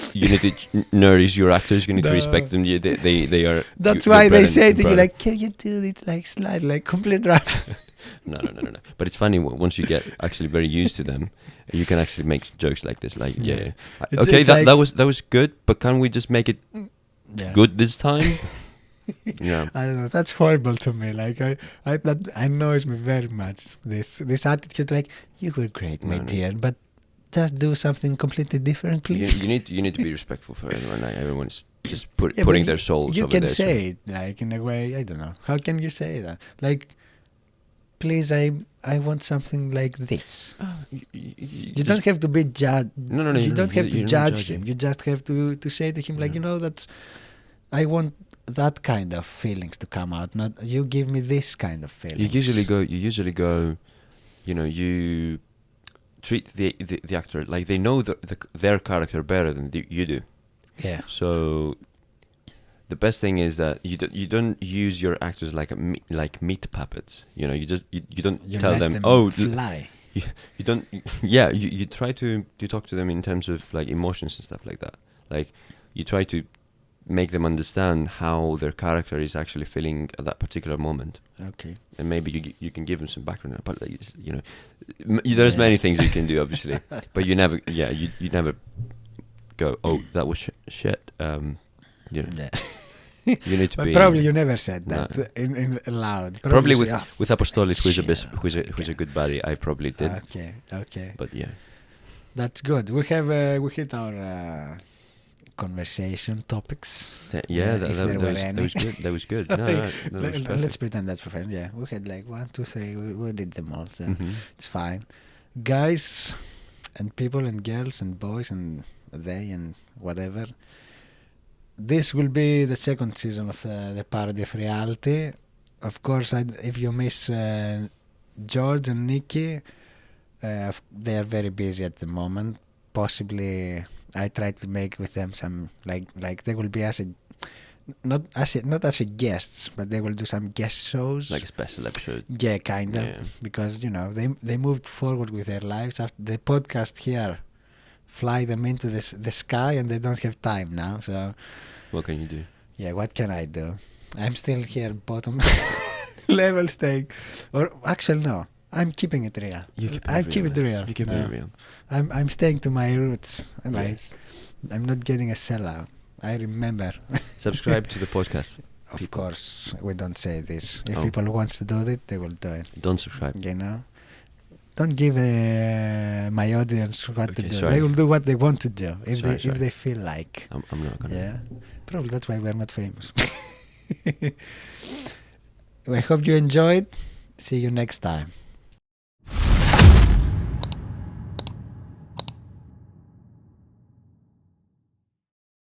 B: nourish your actors. You need to respect them. They are.
A: That's why they say to you like, can you do it like slide like complete rap?
B: No. But it's funny once you get actually very used to them, you can actually make jokes like this. Like
A: It's
B: that was good, but can we just make it good this time? Yeah.
A: I don't know. That's horrible to me. Like that annoys me very much. This attitude, like you were great, my dear, but just do something completely different, please.
B: You need to be respectful for everyone. Like everyone's just putting their souls
A: you
B: over
A: can
B: there.
A: say it like in a way. I don't know. How can you say that? Like, please, I want something like this. You don't have to be judged.
B: No.
A: You don't have to
B: you're not
A: judge
B: judging.
A: him. You just have to say to him, like, you know, that I want that kind of feelings to come out. Not you give me this kind of feelings.
B: You usually go. You know, you treat the actor like they know their character better than you do.
A: Yeah.
B: So the best thing is that you don't use your actors like meat puppets. You know, you don't tell
A: let
B: them,
A: fly.
B: You don't. Yeah, you try to talk to them in terms of like emotions and stuff like that. Like you try to make them understand how their character is actually feeling at that particular moment.
A: Okay.
B: And maybe you can give them some background. But like, you know, there's many things you can do, obviously. But you never. Yeah, you never go. Oh, that was shit. You know.
A: Yeah.
B: You need to
A: But
B: be.
A: probably you never said that in loud.
B: Probably with Apostolis, who's a good buddy, I probably did.
A: Okay.
B: But yeah,
A: that's good. We hit our conversation topips.
B: that was good. That was good. No,
A: Let's pretend that's professional. Yeah, we had like 1, 2, 3. We did them all, so it's fine. Guys and people and girls and boys and they and whatever. This will be the second season of the Parody of Reality. Of course, if you miss George and Nikki, they are very busy at the moment. Possibly, I try to make with them some like they will be not as a guests, but they will do some guest shows,
B: like a special episode.
A: Yeah, kind of, because you know they moved forward with their lives after the podcast here. Fly them into the sky, and they don't have time now. So,
B: what can you do?
A: Yeah, what can I do? I'm still here, bottom level staying. Or actually, no, I'm keeping it real. I'm keeping it real.
B: You keep it real.
A: I'm staying to my roots, and I'm not getting a sellout. I remember.
B: Subscribe to the podcast.
A: Of course, we don't say this. If people want to do it, they will do it.
B: Don't subscribe.
A: You know. Don't give my audience what to do.
B: Sorry.
A: They will do what they want to do if they feel like.
B: I'm not gonna.
A: Yeah, probably that's why we're not famous. I hope you enjoyed. See you next time.